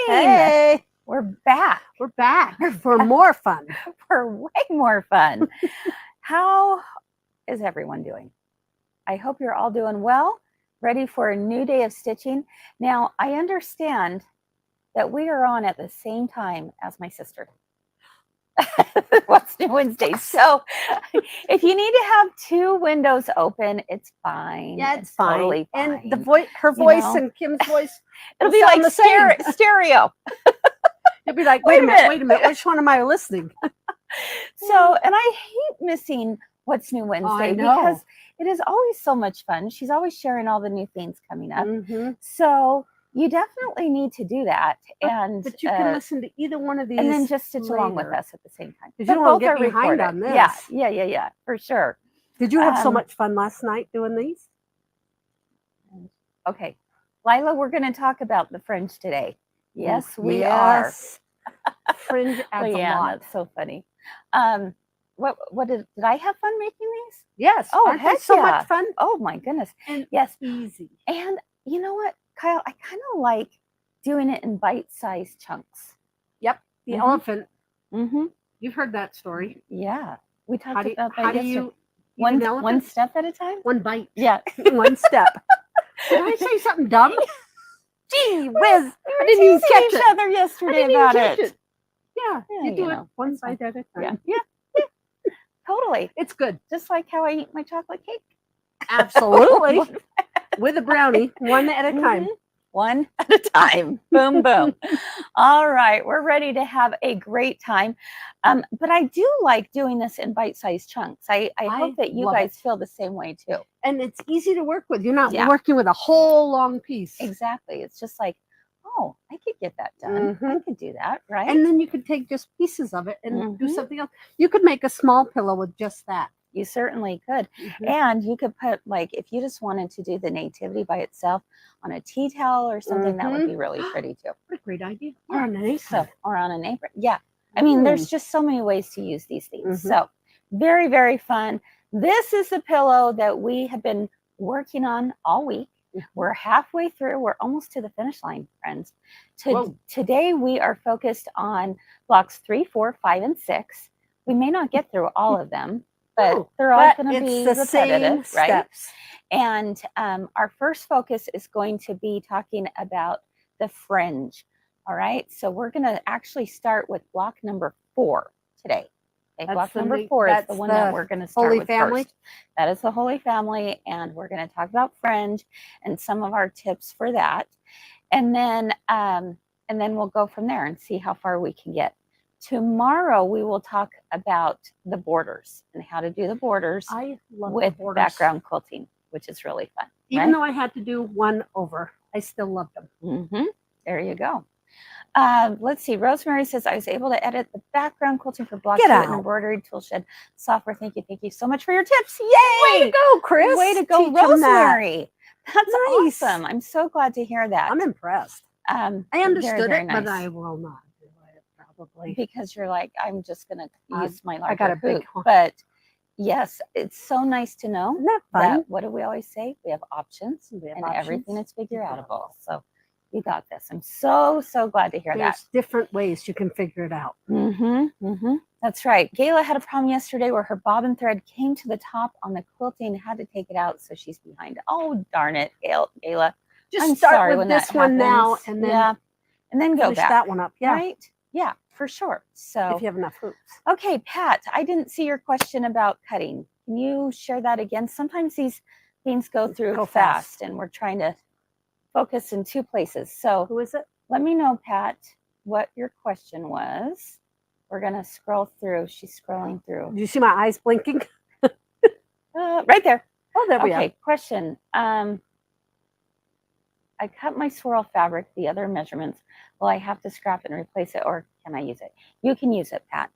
Hey, we're back. We're back for more fun. For way more fun. How is everyone doing? I hope you're all doing well, ready for a new day of stitching. Now, I understand that we are on at the same time as my sister. What's New Wednesday? So if you need to have two windows open, it's fine. Yeah, it's fine. Totally fine. And the voice, her voice and Kim's voice, it'll be like stereo. You'll be like, wait a minute, which one am I listening? So, and I hate missing What's New Wednesday because it is always so much fun. She's always sharing all the new things coming up. So you definitely need to do that. But you can listen to either one of these and then just stitch along with us at the same time. Because you don't want to get behind on this. Yeah, for sure. Did you have so much fun last night doing these? Okay. Lila, we're going to talk about the Fringe today. Yes, we are. Fringe adds a lot. That's so funny. What did I have fun making these? Yes. Oh, heck so much fun. Oh my goodness. And yes. Easy. And you know what, Kyle, I kind of like doing it in bite-sized chunks. Yep. The elephant. You've heard that story. Yeah. We talked about that yesterday. One step at a time? One bite. Yeah. One step. Did I say something dumb? Gee whiz. I didn't even catch each other yesterday about it. Yeah. You do it one bite at a time. Yeah. Totally. It's good. Just like how I eat my chocolate cake. Absolutely. With a brownie, one at a time. One at a time. Boom, boom. All right. We're ready to have a great time. But I do like doing this in bite-sized chunks. I hope that you guys feel the same way too. And it's easy to work with. You're not working with a whole long piece. Exactly. It's just like, oh, I could get that done. I could do that, right? And then you could take just pieces of it and do something else. You could make a small pillow with just that. You certainly could. And you could put, like, if you just wanted to do the Nativity by itself on a tea towel or something, that would be really pretty too. What a great idea. Or on an apron. Or on an apron. Yeah. I mean, there's just so many ways to use these things. So very, very fun. This is the pillow that we have been working on all week. We're halfway through. We're almost to the finish line, friends. Today, we are focused on blocks 3, 4, 5, and 6. We may not get through all of them, but they're all going to be repetitive, right? Steps. And our first focus is going to be talking about the fringe. All right. So we're going to actually start with block number 4 today. Okay, block number 4 is the one that we're going to start with first. That is the Holy Family, and we're going to talk about fringe and some of our tips for that, and then we'll go from there and see how far we can get. Tomorrow we will talk about the borders and how to do the borders with background quilting, which is really fun. Even though I had to do one over, I still loved them. There you go. Let's see. Rosemary says, I was able to edit the background quilting for block 2 and embroidery toolshed software. Thank you so much for your tips. Yay! Way to go, Chris. Way to go, Rosemary. That's awesome. I'm so glad to hear that. I'm impressed. I understood it, but I will not do it probably. because you're like, I'm just going to use my larger I got a big hoop. one. But yes, it's so nice to know Isn't that fun? that, what do we always say? We have options We have and options. everything is figure outable. So you got this. I'm so, so glad to hear that. There's different ways you can figure it out. That's right. Gayla had a problem yesterday where her bobbin thread came to the top on the quilting and had to take it out, so she's behind. Oh, darn it, Gayla. Just I'm start sorry with when this that one now, happens. and then and then go finish back. that one up. Yeah, Right? Yeah, for sure. So if you have enough hoops. okay, Pat, I didn't see your question about cutting. Can you share that again? Sometimes these things go through fast, and we're trying to focus in two places. So Who is it? let me know, Pat, what your question was. We're going to scroll through. She's scrolling through. Do you see my eyes blinking? Right there. Oh, there we are. Okay, question. I cut my swirl fabric, the other measurements. Will I have to scrap it and replace it, or can I use it? You can use it, Pat.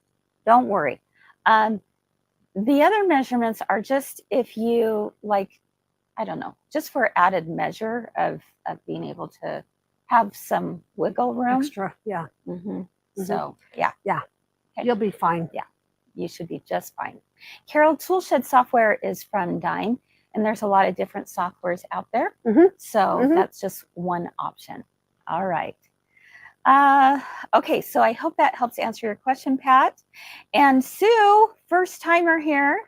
Don't worry. The other measurements are just if you like, I don't know, just for added measure of being able to have some wiggle room. Extra, yeah. So, yeah. Okay. You'll be fine. Yeah, you should be just fine. Carol, Toolshed software is from Dime, and there's a lot of different softwares out there. So that's just one option. All right. Okay, so I hope that helps answer your question, Pat. And Sue, first timer here.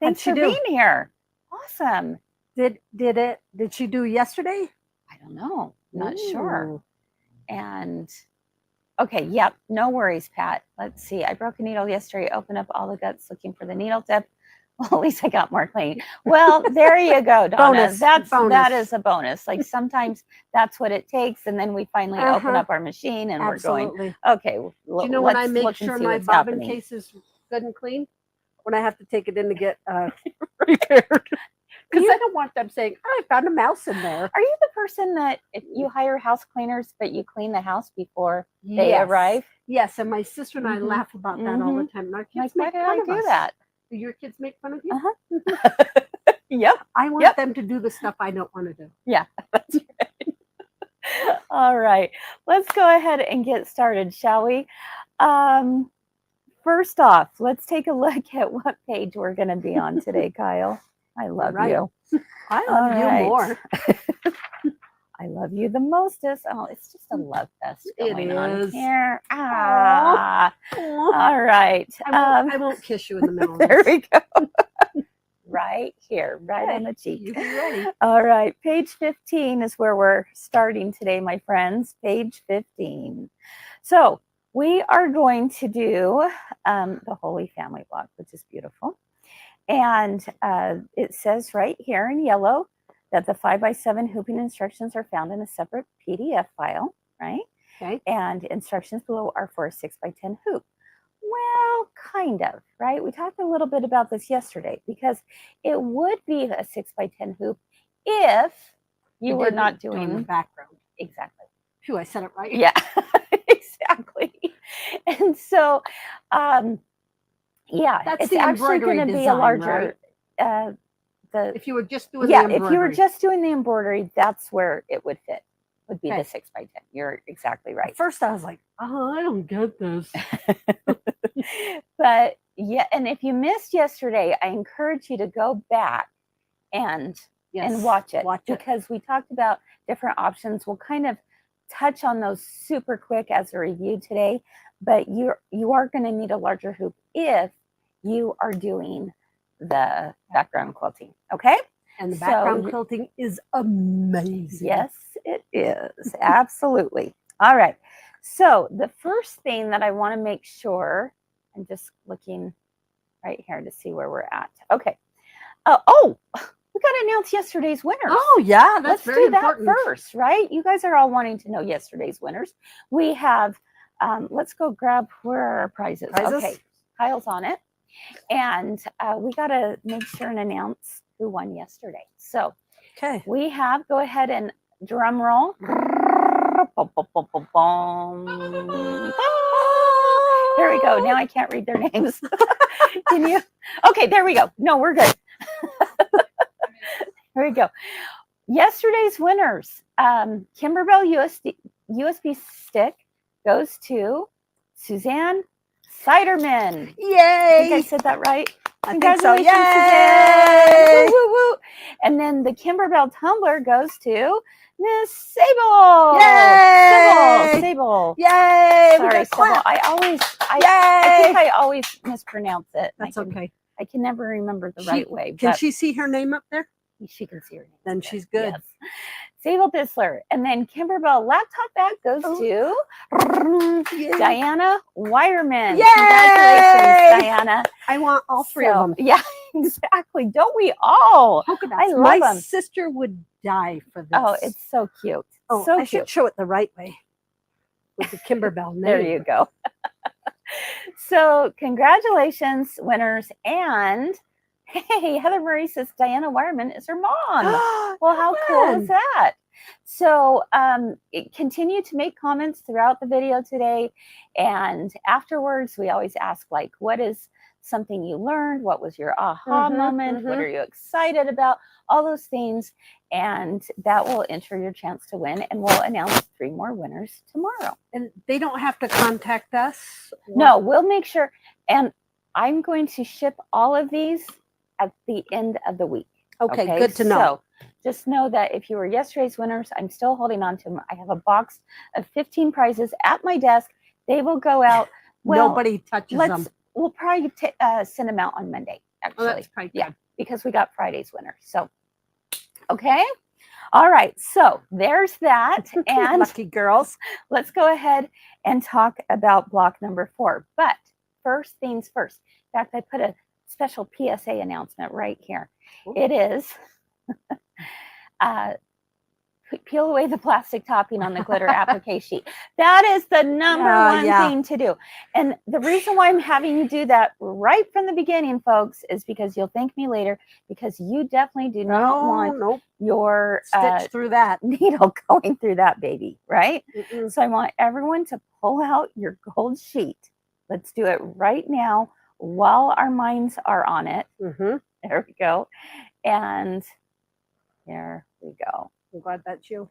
Thanks for being here. Awesome. Did she do yesterday? I don't know. Not sure. And okay, yep, no worries, Pat. Let's see. I broke a needle yesterday, opened up all the guts looking for the needle tip. Well, at least I got more clean. Well, there you go, Donna. That is a bonus. Like sometimes that's what it takes, and then we finally open up our machine and we're going, okay. Do you know when I make sure my bobbin case is good and clean? When I have to take it in to get repaired. Because I don't want them saying, oh, I found a mouse in there. Are you the person that if you hire house cleaners, but you clean the house before they arrive? Yes, and my sister and I laugh about that all the time. And our kids make fun of us. That? Do your kids make fun of you? Yep. I want them to do the stuff I don't want to do. Yeah, that's right. All right. Let's go ahead and get started, shall we? First off, let's take a look at what page we're going to be on today, Kyle. I love you. I love you more. I love you the mostest. Oh, it's just a love fest going on here. Aww. All right. I won't kiss you in the middle. There we go. Right here, right on the cheek. You be ready. All right. Page 15 is where we're starting today, my friends. Page 15. So we are going to do the Holy Family block, which is beautiful. And it says right here in yellow that the 5x7 hooping instructions are found in a separate PDF file, right? Okay. And instructions below are for a 6x10 hoop. Well, kind of, right? We talked a little bit about this yesterday because it would be a 6x10 hoop if you were not doing the background. Exactly. Phew, I said it right. Yeah, exactly. And so, yeah, that's it's actually going to be a larger. Right? If you were just doing the embroidery. If you were just doing the embroidery, that's where it would fit. Would be the 6x10. You're exactly right. At first, I was like, oh, I don't get this. But yeah, and if you missed yesterday, I encourage you to go back and watch it because we talked about different options. We'll kind of touch on those super quick as a review today, but you are going to need a larger hoop if you are doing the background quilting. Okay. And the background quilting is amazing. Yes, it is. Absolutely. All right. So the first thing that I want to make sure, I'm just looking right here to see where we're at. Okay. Oh, we got to announce yesterday's winners. Oh, yeah. That's very important. Let's do that first, right? You guys are all wanting to know yesterday's winners. We have, let's go grab where are our prizes. Okay. Kyle's on it. And we got to make sure and announce who won yesterday. So we have, go ahead and drum roll. There we go. Now I can't read their names. Can you? Okay, there we go. No, we're good. There we go. Yesterday's winners. Kimberbell USB stick goes to Suzanne Siderman. Yay! I think I said that right. I think so. Congratulations, Yay! Suzanne. Woo, woo, woo. And then the Kimberbell tumbler goes to Miss Sable. Yay! Sable. Yay! Sorry, Sable. Clap. I think I always mispronounce it. That's okay. I can never remember the right way. Can she see her name up there? She can see her name. Then she's good. Yes. Sable Disler. And then Kimberbell laptop bag goes to Diana Wireman. Yay! Congratulations, Diana. I want all three of them. Yeah, exactly. Don't we all? Polka dots. I love My them. sister would die for this. Oh, it's so cute. Oh, so I cute. should show it the right way with the Kimberbell name. There you go. So congratulations, winners. And hey, Heather Murray says Diana Wireman is her mom. Well, how cool is that? So continue to make comments throughout the video today. And afterwards, we always ask, like, what is something you learned? What was your aha moment? What are you excited about? All those things. And that will enter your chance to win. And we'll announce 3 more winners tomorrow. And they don't have to contact us? No, we'll make sure. And I'm going to ship all of these at the end of the week. Okay, good to know. So just know that if you were yesterday's winners, I'm still holding on to them. I have a box of 15 prizes at my desk. They will go out. Well, nobody touches them. We'll probably send them out on Monday, actually. Oh, that's probably yeah, good. because we got Friday's winner. So, okay. All right. So there's that. And lucky girls. Let's go ahead and talk about block number 4. But first things first. In fact, I put a special PSA announcement right here. Ooh. It is peel away the plastic topping on the glitter applique sheet. That is the number one thing to do. And the reason why I'm having you do that right from the beginning, folks, is because you'll thank me later, because you definitely do not want your stitch through that needle going through that baby, right? So I want everyone to pull out your gold sheet. Let's do it right now while our minds are on it. There we go. And there we go. I'm glad that's you.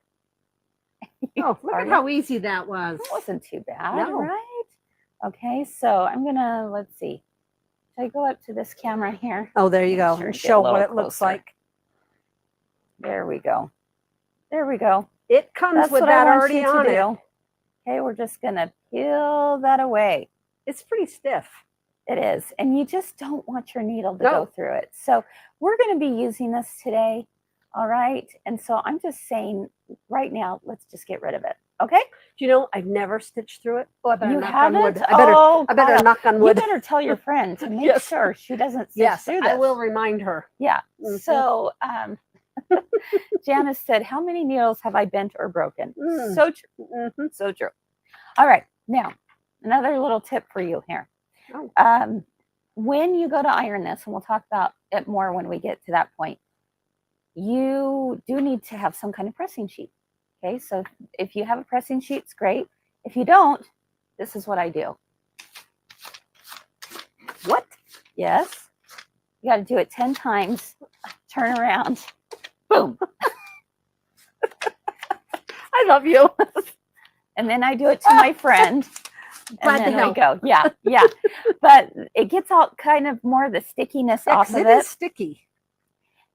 Oh, look at how easy that was. It wasn't too bad, right? Okay, so I'm gonna, let's see. Should I go up to this camera here? Oh, there you go. And show what it looks like. There we go. There we go. It comes with that already on it. Okay, we're just gonna peel that away. It's pretty stiff. It is. And you just don't want your needle to go through it. So we're going to be using this today. All right. And so I'm just saying right now, let's just get rid of it. Okay. Do you know, I've never stitched through it. Oh, I better you knock haven't? on wood. I better knock on wood. You better tell your friend to make sure she doesn't stitch through this. I will remind her. Yeah. So Janice said, how many needles have I bent or broken? So true. So true. All right. Now, another little tip for you here. When you go to iron this, and we'll talk about it more when we get to that point, you do need to have some kind of pressing sheet. Okay, so if you have a pressing sheet, it's great. If you don't, this is what I do. What? Yes. You got to do it 10 times. Turn around. Boom. I love you. And then I do it to my friend. And then we go. Yeah, yeah. But it gets all kind of more of the stickiness off of it. It is sticky.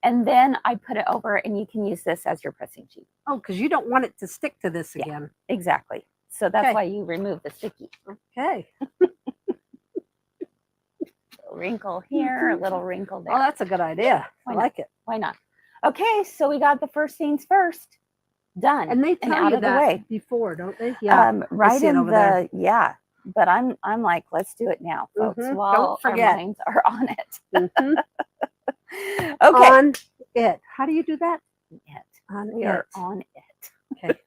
And then I put it over, and you can use this as your pressing sheet. Oh, because you don't want it to stick to this again. Exactly. So that's why you remove the sticky. Okay. A wrinkle here, a little wrinkle there. Oh, that's a good idea. I like it. Why not? Okay, so we got the first things first done. And they tell you that before, don't they? Yeah. Right in the But I'm like, let's do it now, folks. While our minds are on it. Okay. On it. How do you do that? We are on it. Okay.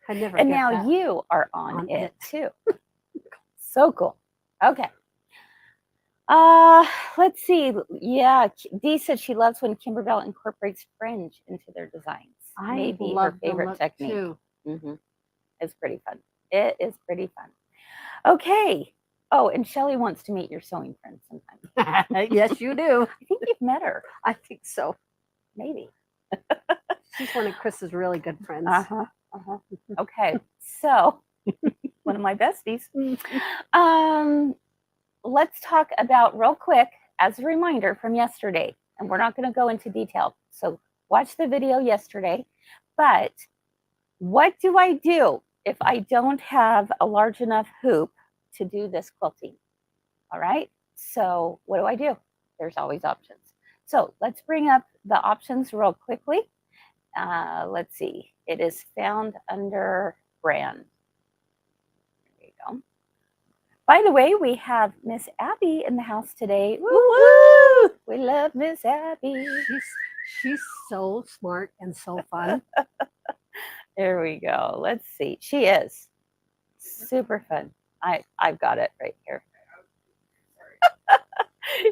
I never. And now you are on it too. So cool. Okay. Let's see. Yeah, Dee said she loves when Kimberbell incorporates fringe into their designs. Maybe her favorite technique. Too. It's pretty fun. It is pretty fun. Okay. Oh, and Shelly wants to meet your sewing friend sometime. Yes, you do. I think you've met her. I think so. Maybe. She's one of Chris's really good friends. Okay. So one of my besties. Let's talk about real quick as a reminder from yesterday, and we're not going to go into detail. So watch the video yesterday, but what do I do if I don't have a large enough hoop to do this quilting? All right, so what do? There's always options. So let's bring up the options real quickly. Let's see, it is found under brand. There you go. By the way, we have Miss Abby in the house today. Woo woo! We love Miss Abby. She's so smart and so fun. There we go. Let's see. She is super fun. I've got it right here.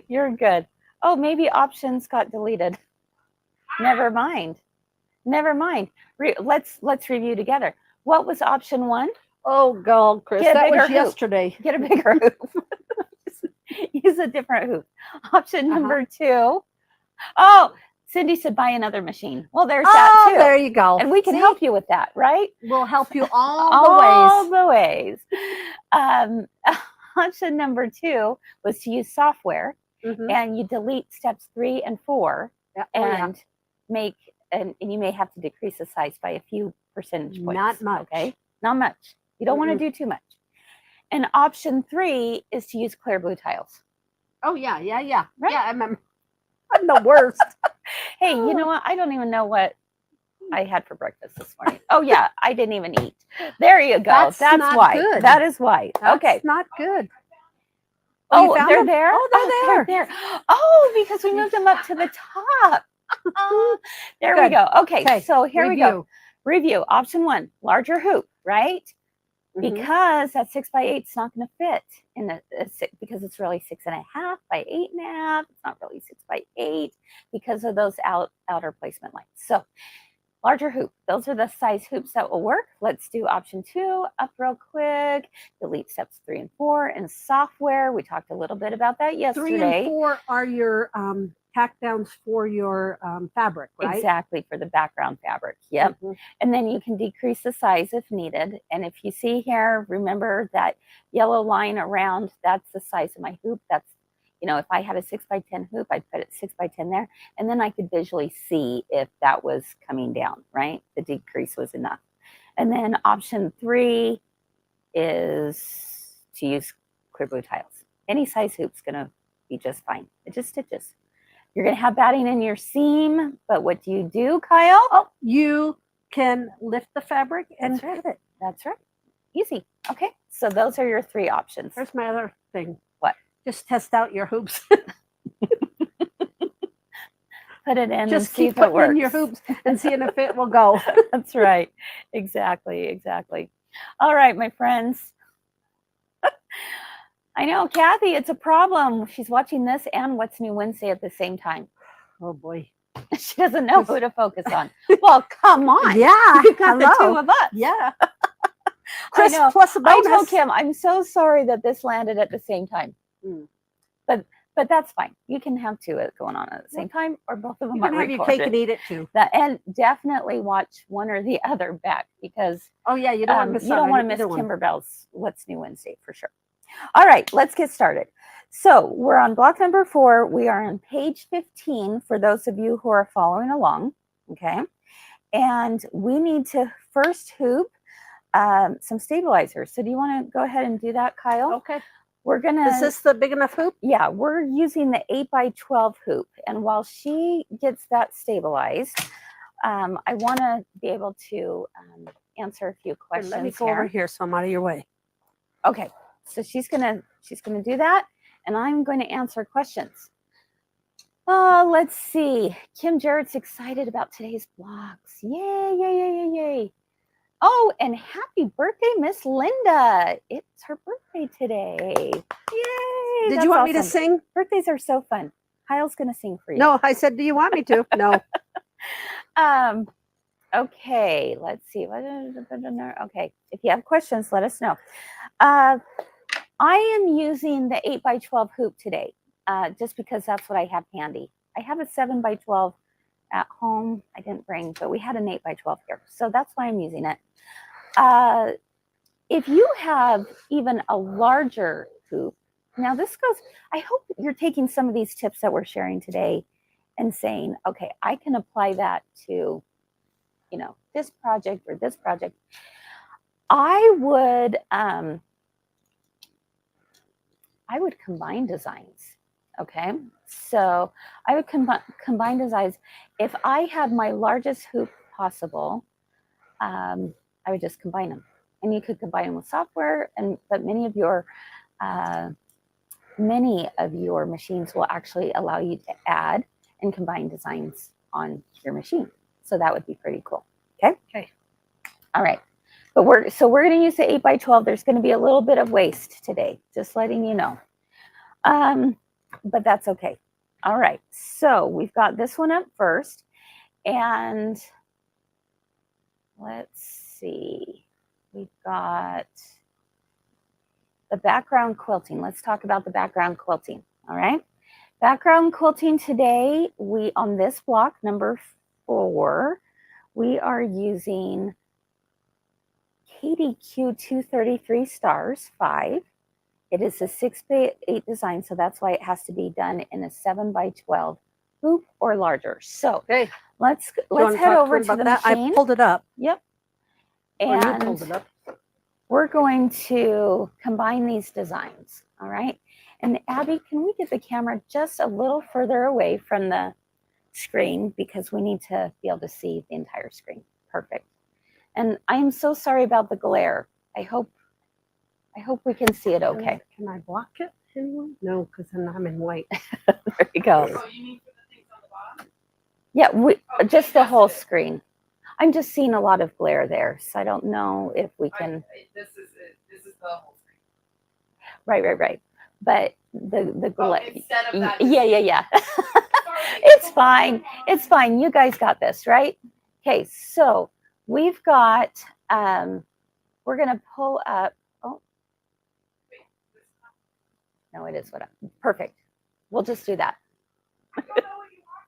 You're good. Oh, maybe options got deleted. Never mind. Never mind. Let's review together. What was option 1? Oh, God, Chris, that was yesterday. Get a bigger hoop. Use a different hoop. Option number 2. Oh, Cindy said buy another machine. Well, there's that too. There you go. And we can help you with that, right? We'll help you all the ways. Option number 2 was to use software, and you delete steps 3 and 4, and make and you may have to decrease the size by a few percentage points. Not much. Okay, not much. You don't want to do too much. And option 3 is to use clear blue tiles. Oh yeah. Right? Yeah, I remember. I'm the worst. Hey, you know what? I don't even know what I had for breakfast this morning. Oh yeah, I didn't even eat. There you go. That's why. Good. That is why. Okay. That's not good. Oh, they're there? Oh, they're there. Oh, because we moved them up to the top. There we go. Okay, so here we go. Review. Option 1, larger hoop, right? Because that 6 by 8 is not going to fit in because it's really 6.5 by 8.5. It's not really 6 by 8 because of those outer placement lines. So larger hoop. Those are the size hoops that will work. Let's do option 2 up real quick. Delete steps 3 and 4 in software. We talked a little bit about that yesterday. 3 and 4 are your tack downs for your fabric, right? Exactly, for the background fabric. Yep. And then you can decrease the size if needed. And if you see here, remember that yellow line around, that's the size of my hoop. That's, you know, if I had a 6 by 10 hoop, I'd put it 6 by 10 there. And then I could visually see if that was coming down, right? The decrease was enough. And then option 3 is to use clear blue tiles. Any size hoop's gonna be just fine. It just stitches. You're going to have batting in your seam, but what do, Kyle? Oh, you can lift the fabric and cut it. That's right. Easy. Okay, so those are your 3 options. Here's my other thing. What? Just test out your hoops. Put it in. Just and see keep if it works. in your hoops and seeing if it will go. That's right. Exactly. All right, my friends. I know, Kathy, it's a problem. She's watching this and What's New Wednesday at the same time. Oh, boy. She doesn't know who to focus on. Well, come on. Yeah. You got the 2 of us. Yeah. I know. Plus a bonus. I told Kim, I'm so sorry that this landed at the same time. But that's fine. You can have 2 going on at the same time, or both of them are recorded. You can have your cake and eat it too. And definitely watch one or the other back because you don't want to miss Kimberbell's What's New Wednesday for sure. All right, let's get started. So we're on block number 4. We are on page 15 for those of you who are following along, okay? And we need to first hoop some stabilizers. So do you want to go ahead and do that, Kyle? Okay. We're going to... Is this the big enough hoop? Yeah, we're using the 8 by 12 hoop. And while she gets that stabilized, I want to be able to answer a few questions. Let me go over here so I'm out of your way. Okay. So she's gonna do that, and I'm going to answer questions. Let's see. Kim Jarrett's excited about today's blocks. Yay. Oh, and happy birthday, Miss Linda. It's her birthday today. Yay. Did you want me to sing? Birthdays are so fun. Kyle's going to sing for you. No, I said, do you want me to? No. Okay, let's see. Okay, if you have questions, let us know. I am using the 8 by 12 hoop today, just because that's what I have handy. I have a 7 by 12 at home. I didn't bring, but we had an 8 by 12 here. So that's why I'm using it. if you have even a larger hoop, now this goes, I hope you're taking some of these tips that we're sharing today and saying, okay, I can apply that to, you know, this project or this project. I would combine designs. Okay, so I would combine designs. If I had my largest hoop possible, I would just combine them. And you could combine them with software, but many of your machines will actually allow you to add and combine designs on your machine. So that would be pretty cool. Okay. Okay. All right. But we're going to use the 8x12. There's going to be a little bit of waste today, just letting you know. But that's okay. All right. So we've got this one up first, and let's see. We've got the background quilting. Let's talk about the background quilting. All right. Background quilting today, on this block number 4, we are using KDQ 233 stars 5. It is a 6x8 design, so that's why it has to be done in a 7x12 hoop or larger. So okay, let's head over to the machine. I pulled it up. Yep. And you pulled it up. We're going to combine these designs. All right. And Abby, can we get the camera just a little further away from the screen, because we need to be able to see the entire screen. Perfect. And I am so sorry about the glare. I hope we can see it okay. Can I block it anyway? No, because then I'm in white. There you go. So you need for the things on the bottom? Yeah, just the whole screen. I'm just seeing a lot of glare there, so I don't know if we can. This is the whole screen. Right. But the glare. Instead of that. Yeah. It's fine. It's fine. You guys got this, right? Okay, so we've got. We're gonna pull up. Oh. No, it is what. Perfect. We'll just do that. I don't know what you want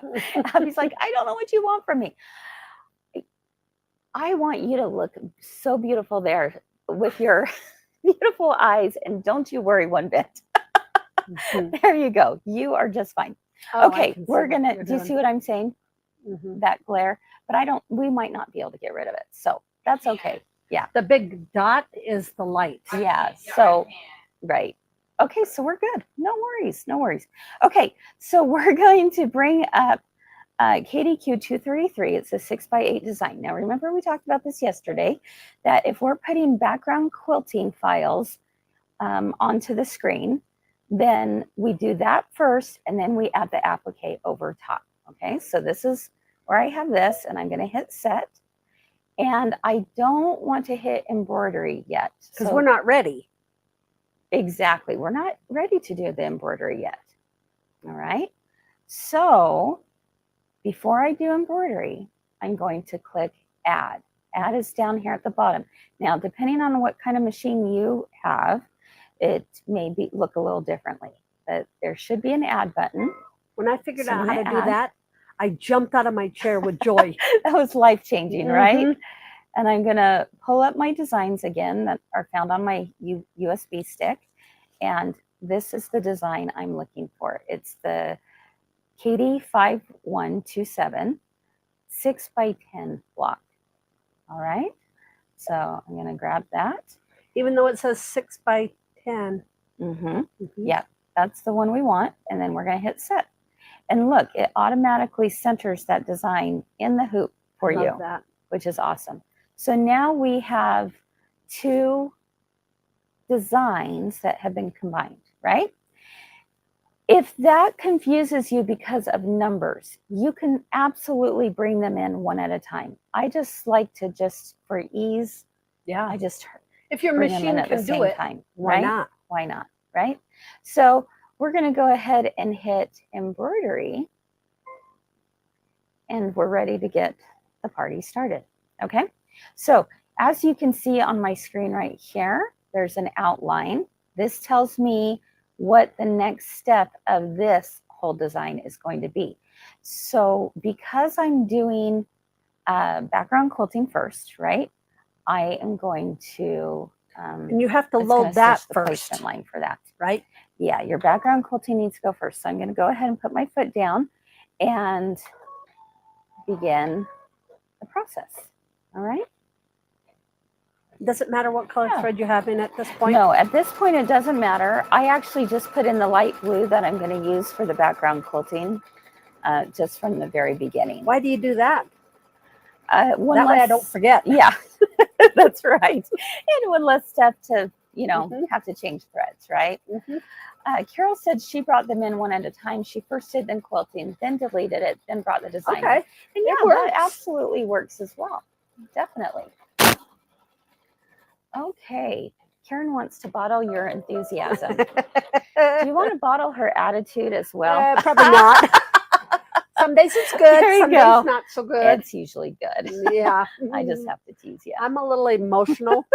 from me. Abby's like, I don't know what you want from me. I want you to look so beautiful there with your beautiful eyes, and don't you worry one bit. There you go. You are just fine. Oh, okay, we're gonna. Do you see what I'm saying? Mm-hmm. That glare, but we might not be able to get rid of it, so that's okay. Yeah. The big dot is the light. Yeah. So, right. Okay, so we're good. No worries. Okay, so we're going to bring up KDQ 233. It's a 6x8 design. Now, remember we talked about this yesterday, that if we're putting background quilting files onto the screen, then we do that first, and then we add the applique over top. Okay, so this is where I have this, and I'm going to hit set. And I don't want to hit embroidery yet. Because we're not ready. Exactly. We're not ready to do the embroidery yet. All right. So before I do embroidery, I'm going to click add. Add is down here at the bottom. Now, depending on what kind of machine you have, it may look a little differently, but there should be an add button. When I figured out how to do that, I jumped out of my chair with joy. That was life-changing, right? And I'm going to pull up my designs again that are found on my USB stick. And this is the design I'm looking for. It's the KD5127 6x10 block. All right. So I'm going to grab that. Even though it says 6x10. Yeah, that's the one we want. And then we're going to hit set. And look, it automatically centers that design in the hoop for you, which is awesome. So now we have 2 designs that have been combined, right? If that confuses you because of numbers, you can absolutely bring them in one at a time. I just like to for ease, I just if your bring machine them in at can the do same it, time, why right? not? Why not, right? So we're going to go ahead and hit embroidery, and we're ready to get the party started. Okay, so as you can see on my screen right here, there's an outline. This tells me what the next step of this whole design is going to be. So because I'm doing background quilting first, right, I am going to, And you have to it's gonna load that stitch the first, placement line for that. right? Yeah, your background quilting needs to go first. So I'm going to go ahead and put my foot down and begin the process. All right. Does it matter what color Yeah. thread you have in at this point? No, at this point it doesn't matter. I actually just put in the light blue that I'm going to use for the background quilting just from the very beginning. Why do you do that? One That way I don't forget. Yeah, that's right. And one less step to, Mhm. have to change threads, right? Mhm. Carol said she brought them in one at a time. She first did them quilting, then deleted it, then brought the design in. Okay. And yeah, It that works. absolutely works as well. Definitely. Okay. Karen wants to bottle your enthusiasm. Do you want to bottle her attitude as well? Probably not. Some days it's good. There you Some go. days not so good. It's usually good. Yeah. I just have to tease you. I'm a little emotional.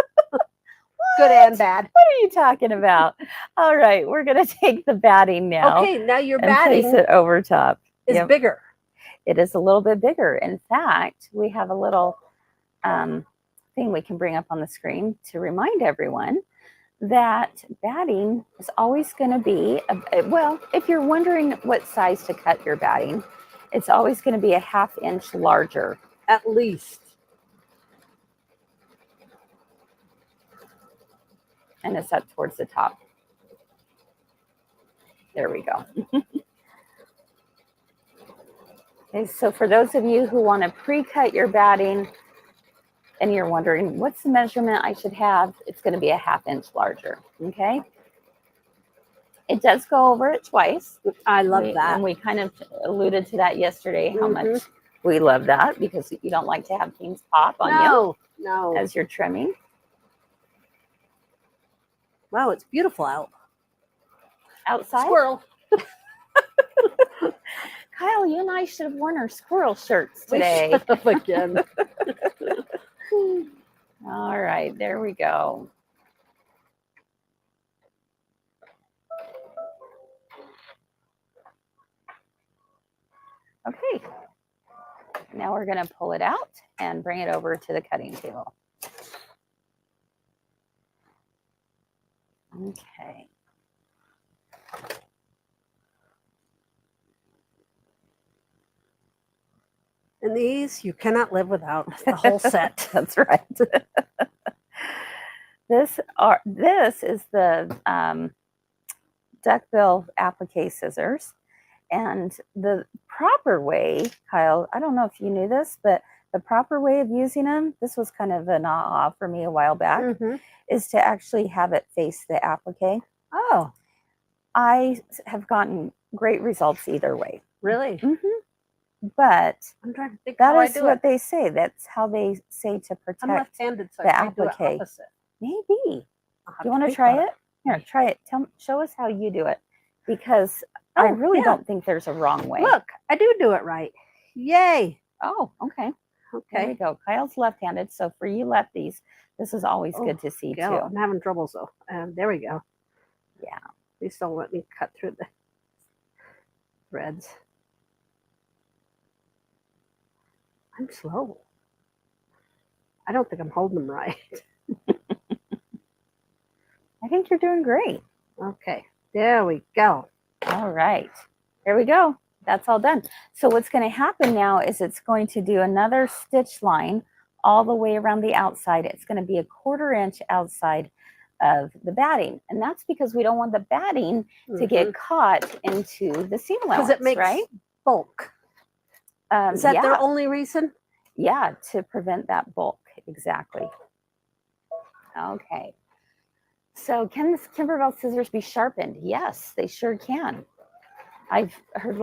Good and bad. What are you talking about? All right, we're going to take the batting now. Okay, now your and place batting it over top. is Yep. bigger. It is a little bit bigger. In fact, we have a little thing we can bring up on the screen to remind everyone that batting is always going to be, well, if you're wondering what size to cut your batting, it's always going to be a 1/2 inch larger. At least. And it's up towards the top. There we go. Okay, so for those of you who want to pre-cut your batting and you're wondering what's the measurement I should have, it's going to be a 1/2 inch larger. Okay. It does go over it twice. I love that. And we kind of alluded to that yesterday, how Mhm. much we love that because you don't like to have things pop on No. you as you're trimming. Wow, it's beautiful out. Outside. Squirrel. Kyle, you and I should have worn our squirrel shirts We today. should have again. All right, there we go. Okay, now we're going to pull it out and bring it over to the cutting table. Okay. And these you cannot live without. The whole set. That's right. This is the duckbill applique scissors. And the proper way, Kyle, I don't know if you knew this, but the proper way of using them, this was kind of an aha for me a while back, is to actually have it face the applique. Oh, I have gotten great results either way. really? But I'm trying to think that how I is do what it. they say. That's how they say to I'm protect left-handed, so the I do it applique. opposite. Maybe. I'll have Do you want to think try about it? Here, try it. Show us how you do it. Because I Oh, really yeah. don't think there's a wrong way. Look, I do it right. Yay. Oh, okay. There we Okay. go. Kyle's left-handed, so for you lefties, this is always Oh, good to see Go. too. I'm having troubles though. There we go. Yeah. Please don't let me cut through the threads. I'm slow. I don't think I'm holding them right. I think you're doing great. Okay. There we go. All right. There we go. That's all done. So what's going to happen now is it's going to do another stitch line all the way around the outside. It's going to be a 1/4 inch outside of the batting. And that's because we don't want the batting to get caught into the seam allowance, Because it makes right? bulk. Is that yeah. their only reason? Yeah, to prevent that bulk. Exactly. Okay. So can the Kimberbell scissors be sharpened? Yes, they sure can. I've heard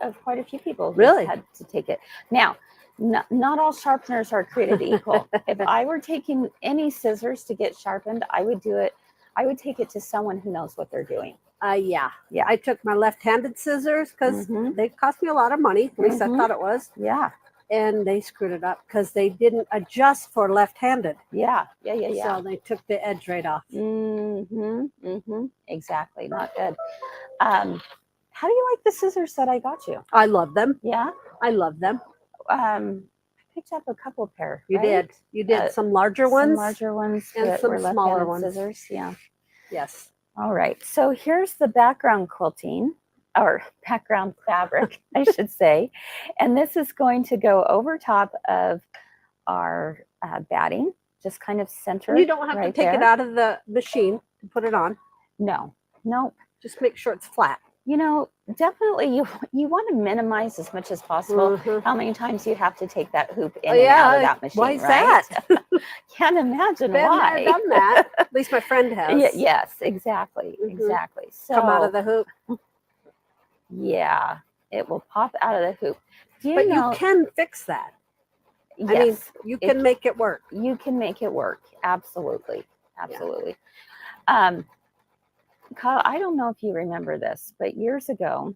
of quite a few people who Really? had to take it. Now, not all sharpeners are created equal. If I were taking any scissors to get sharpened, I would do it. I would take it to someone who knows what they're doing. Yeah. Yeah. I took my left-handed scissors because they cost me a lot of money. At least I thought it was. Yeah. And they screwed it up because they didn't adjust for left-handed. Yeah. So they took the edge right off. Exactly. Not good. How do you like the scissors that I got you? I love them. Yeah. I love them. picked up a couple pair. You right? did. You did some larger Some ones. larger ones and that some were smaller left-handed ones. scissors. Yeah. Yes. All right. So here's the background quilting, or background fabric, I should say. And this is going to go over top of our batting, just kind of center. You don't have right to take there. it out of the machine to put it on. No, nope. Just make sure it's flat. You know, definitely you want to minimize as much as possible Mhm. how many times you have to take that hoop in Oh, and out yeah. of that machine. Why is right? that? Can't imagine Been why. there, done that. At least my friend has. Yes, exactly, Mhm. exactly. So Come out of the hoop. yeah, it will pop out of the hoop. Do you But know? you can fix that. Yes, I mean, you can make it work. you can make it work. Absolutely, absolutely. Kyle, I don't know if you remember this, but years ago,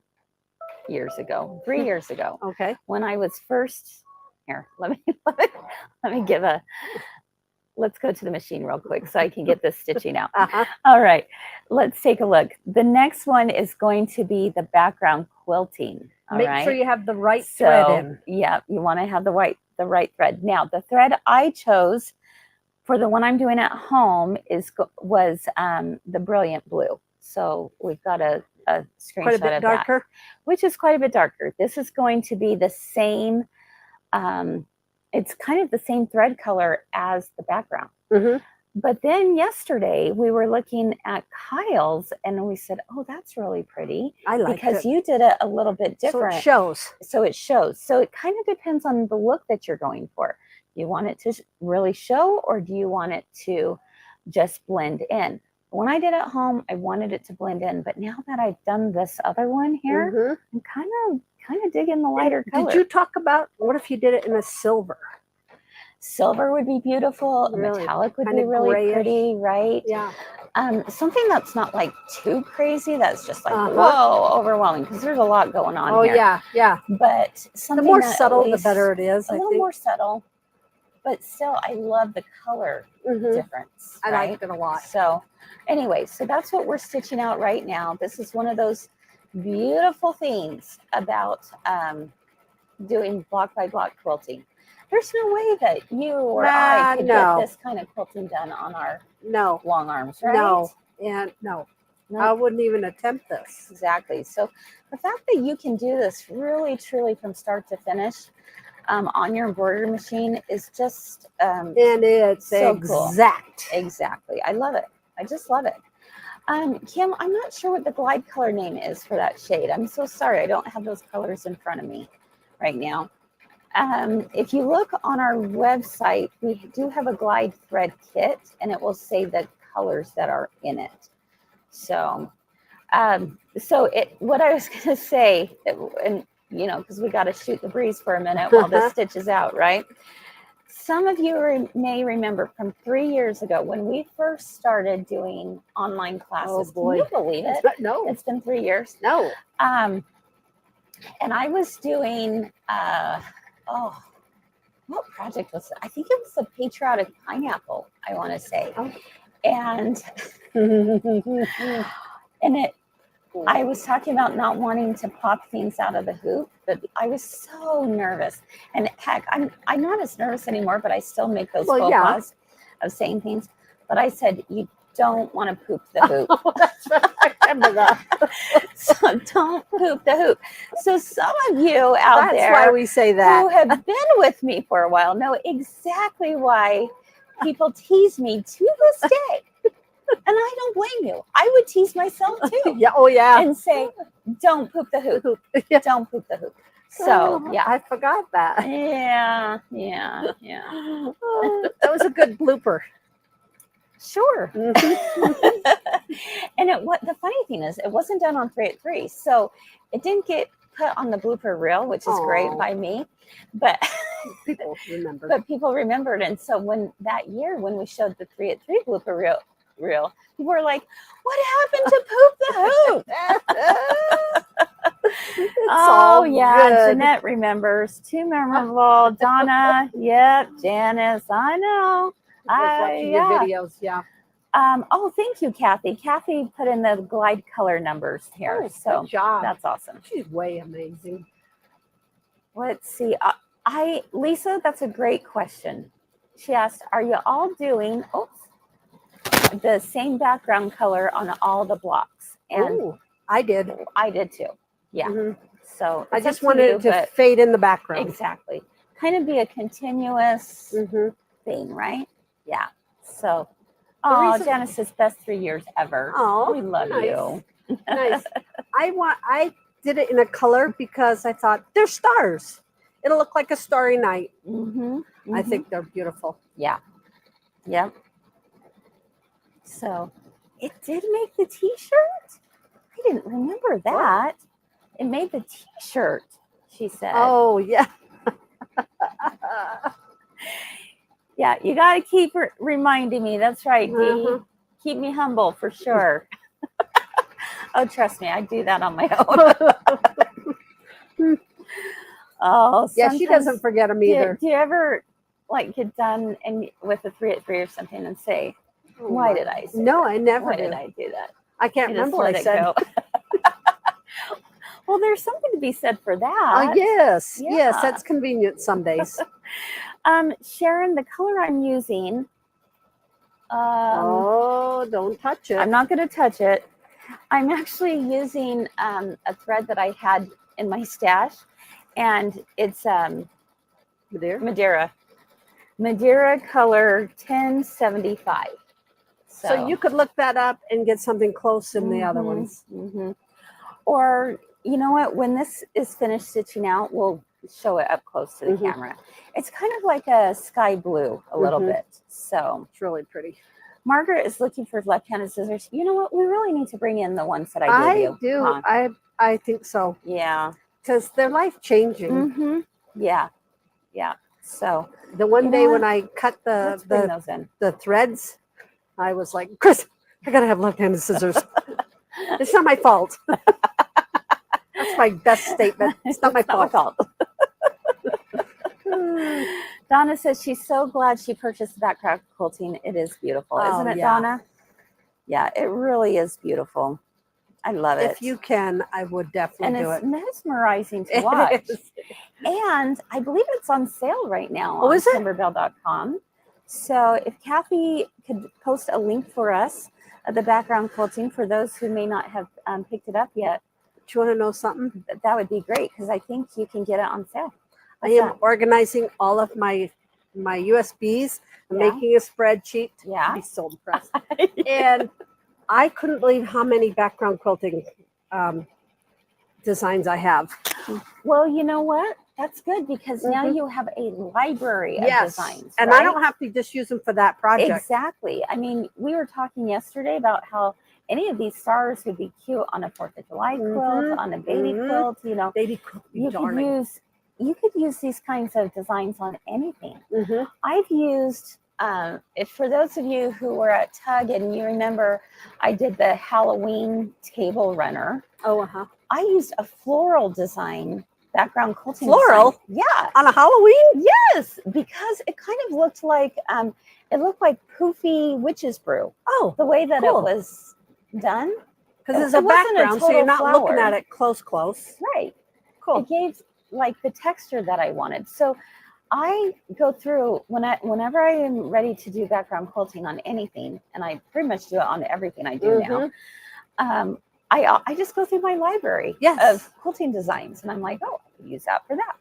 3 years ago, Okay. when I was first here, let me let's go to the machine real quick so I can get this stitching out. Uh-huh. All right, let's take a look. The next one is going to be the background quilting. All Make right. sure you have the right thread in. Yeah, you want to have the right thread. Now, the thread I chose for the one I'm doing at home was the brilliant blue. So we've got a screenshot Quite a bit of darker. that, which is quite a bit darker. This is going to be the same. It's kind of the same thread color as the background. Mm-hmm. But then yesterday we were looking at Kyle's and we said, "Oh, that's really pretty." I like because it. you did it a little bit So different. it shows. So it shows. So it kind of depends on the look that you're going for. Do you want it to really show, or do you want it to just blend in? When I did at home, I wanted it to blend in, but now that I've done this other one here, Mhm. I'm kind of digging the lighter color. Did you talk about what if you did it in a silver? Silver would be beautiful. Really? Metallic would Kinda be really grayish. pretty, right? Yeah. Something that's not like too crazy. That's just like Uh-huh. whoa, overwhelming, because there's a lot going on Oh here. yeah, yeah. But The something more that at subtle, the least better it is. a I little think. more subtle, but still, I love the color Mhm. difference. I right? liked it a lot. So, anyway, so that's what we're stitching out right now. This is one of those beautiful things about doing block by block quilting. There's no way that you or I could no. get this kind of quilting done on our No, long arms, right? no, and no. No, I wouldn't even attempt this. exactly. So the fact that you can do this really, truly from start to finish on your embroidery machine is just And it's so cool. exact. Exactly. I love it. I just love it. Kim, I'm not sure what the glide color name is for that shade. I'm so sorry. I don't have those colors in front of me right now. If you look on our website, we do have a glide thread kit, and it will say the colors that are in it. So, what I was going to say, and because we got to shoot the breeze for a minute while this stitches out, right? Some of you may remember from 3 years ago when we first started doing online classes. Oh boy. Can you believe it? No, It's been 3 years. no. And I was doing, what project was it? I think it was the Patriotic Pineapple, I want to say. Oh. And I was talking about not wanting to pop things out of the hoop, but I was so nervous. And heck, I'm not as nervous anymore, but I still make those faux pas of saying things. But I said, you don't want to poop the hoop. Oh, that's right. I remember that. So don't poop the hoop. So some of you out there That's why we say that. who have been with me for a while know exactly why people tease me to this day. And I don't blame you. I would tease myself too. Yeah. Oh yeah. And say, don't poop the hoop. Yeah. Don't poop the hoop. So yeah. I forgot that. Yeah. That was a good blooper. Sure. Mhm. And the funny thing is, it wasn't done on 3 at 3, so it didn't get put on the blooper reel, which is great by me. But People remember. but people remembered, and so when we showed the 3 at 3 blooper reel, people were like, "What happened to poop the hoop?" Oh yeah, good. Jeanette remembers. Too memorable. Donna, yep. Janice, I know. Watching your videos, yeah. Oh, thank you, Kathy. Kathy put in the glide color numbers here. Oh, So good job. that's awesome. She's way amazing. Let's see. Lisa, that's a great question. She asked, are you all doing the same background color on all the blocks? And Oh, I did. I did too. Yeah. Mhm. So I it's just up to wanted you, it to but fade in the background. exactly. Kind of be a continuous Mhm. thing, right? Yeah. So, The oh, reason- Janice says best 3 years ever. Oh, We love nice. you. Nice. I did it in a color because I thought they're stars. It'll look like a starry night. Mm-hmm. I think they're beautiful. Yeah. Yep. So it did make the t-shirt? I didn't remember that. It made the t-shirt, she said. Oh yeah. Yeah, you got to keep reminding me. That's right, Dee. Uh-huh. Keep me humble for sure. Oh, trust me, I do that on my own. Oh, Yeah, she doesn't forget them either. Do you ever like get done and with a 3 at 3 or something and say, Oh, why my. did I say No, that? I never Why do. did I do that? I can't You just remember what I let it said. go. Well, there's something to be said for that. Oh yes, Yeah. yes, that's convenient some days. Sharon, the color I'm using, Oh, don't touch it. I'm not going to touch it. I'm actually using a thread that I had in my stash, and it's There. Madeira color 1075. So you could look that up and get something close in the other Mhm, ones. mhm. Or you know what? When this is finished stitching out, we'll show it up close to the Mhm. camera. It's kind of like a sky blue a little Mhm. bit. So It's really pretty. Margaret is looking for left-handed scissors. You know what? We really need to bring in the ones that I gave you. do. Huh? I think so Yeah. because they're life changing. Mm-hmm. Yeah. Yeah. So The one You know day what? when I cut let's bring the those in. threads, I was like, Chris, I gotta have left-handed scissors. It's not my fault. That's my best statement. It's not my fault. Donna says she's so glad she purchased the background quilting. It is beautiful, Oh, isn't it, yeah. Donna? Yeah, it really is beautiful. I love it. If you can, I would definitely do it's it. mesmerizing to It watch. is. And I believe it's on sale right now Oh, on is it? Kimberbell.com. So if Kathy could post a link for us of the background quilting for those who may not have picked it up yet, Do you want to know something? that would be great because I think you can get it on sale. I What's am that? organizing all of my USBs. I'm Yeah. making a spreadsheet. Yeah. I'd be so impressed. And I couldn't believe how many background quilting designs I have. Well, you know what? That's good because now Mhm. you have a library of Yes, designs. and right? I don't have to just use them for that project. Exactly. I mean, we were talking yesterday about how any of these stars would be cute on a 4th of July quilt, Mhm, on a baby mhm. quilt. You know, Baby quilt, you darling. could use these kinds of designs on anything. Mhm. I've used, if for those of you who were at Tug and you remember, I did the Halloween table runner. Oh, uh-huh. I used a floral design, background quilting Floral? design. Yeah. On a Halloween? Yes, because it kind of looked like poofy witch's brew. Oh, The way that cool. it was done. because It there's a wasn't a background, so you're total not looking flower. at it close. Right. Cool. It gave like the texture that I wanted. So I go through whenever I am ready to do background quilting on anything, and I pretty much do it on everything I do now. I just go through my library Yes. of quilting designs, and I'm like, oh, I could use that for that.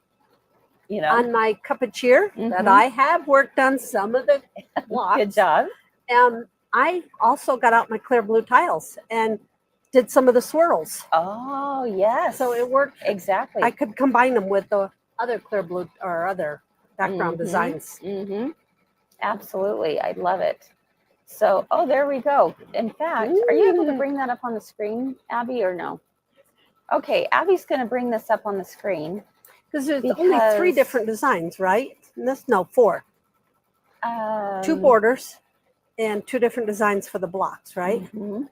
You know, On my cup of cheer that Mhm. I have worked on some of the blocks. good job. I also got out my clear blue tiles and did some of the swirls. Oh, yes. So it worked. Exactly. I could combine them with the other clear blue or other background Mhm. designs. Mm-hmm. Absolutely. I love it. So, oh, there we go. In fact, are you able to bring that up on the screen, Abby, or no? Okay, Abby's going to bring this up on the screen. Because there's only 3 different designs, right? No, 4. 2 borders and 2 different designs for the blocks, right? Mm-hmm.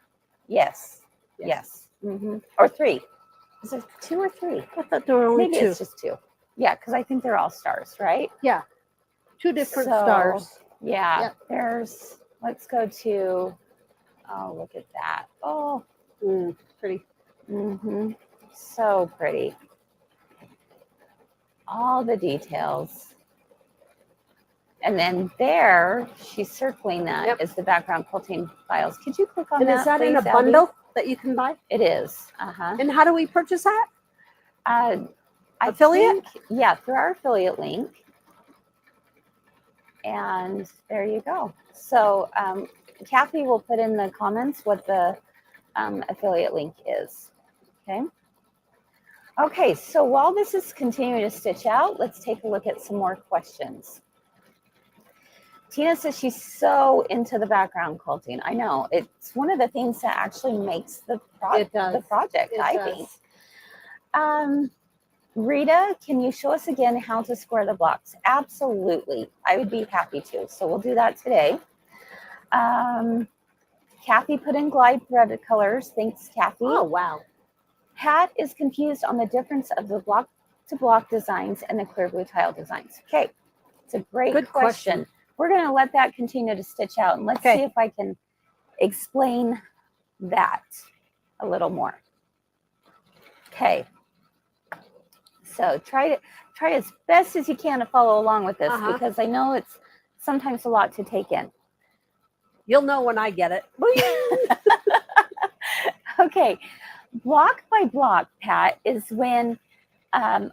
Yes. Yes. Mm-hmm. Or 3. Is it 2 or 3? I thought there were only Maybe 2. it's just 2. Yeah, because I think they're all stars, right? Yeah. 2 different So, stars. Yeah. Yep. There's, let's go to, oh, look at that. Oh, Pretty. mm-hmm. So pretty. all the details. And then there, she's circling that Yep. is the background quilting files. Could you click on And that, is that in a please, Abby? bundle that you can buy? It is. Uh-huh. And how do we purchase that? I Affiliate? think, yeah, through our affiliate link. And there you go. So Kathy will put in the comments what the affiliate link is. Okay. Okay, so while this is continuing to stitch out, let's take a look at some more questions. Tina says she's so into the background quilting. I know, it's one of the things that actually makes the project, I think. Rita, can you show us again how to square the blocks? Absolutely, I would be happy to. So we'll do that today. Kathy put in glide threaded colors. Thanks, Kathy. Oh, wow. Pat is confused on the difference of the block to block designs and the clear blue tile designs. Okay, it's a great Good question. We're going to let that continue to stitch out, and let's see if I can explain that a little more. Okay, so try as best as you can to follow along with this because I know it's sometimes a lot to take in. You'll know when I get it. Okay, block by block, Pat, is when,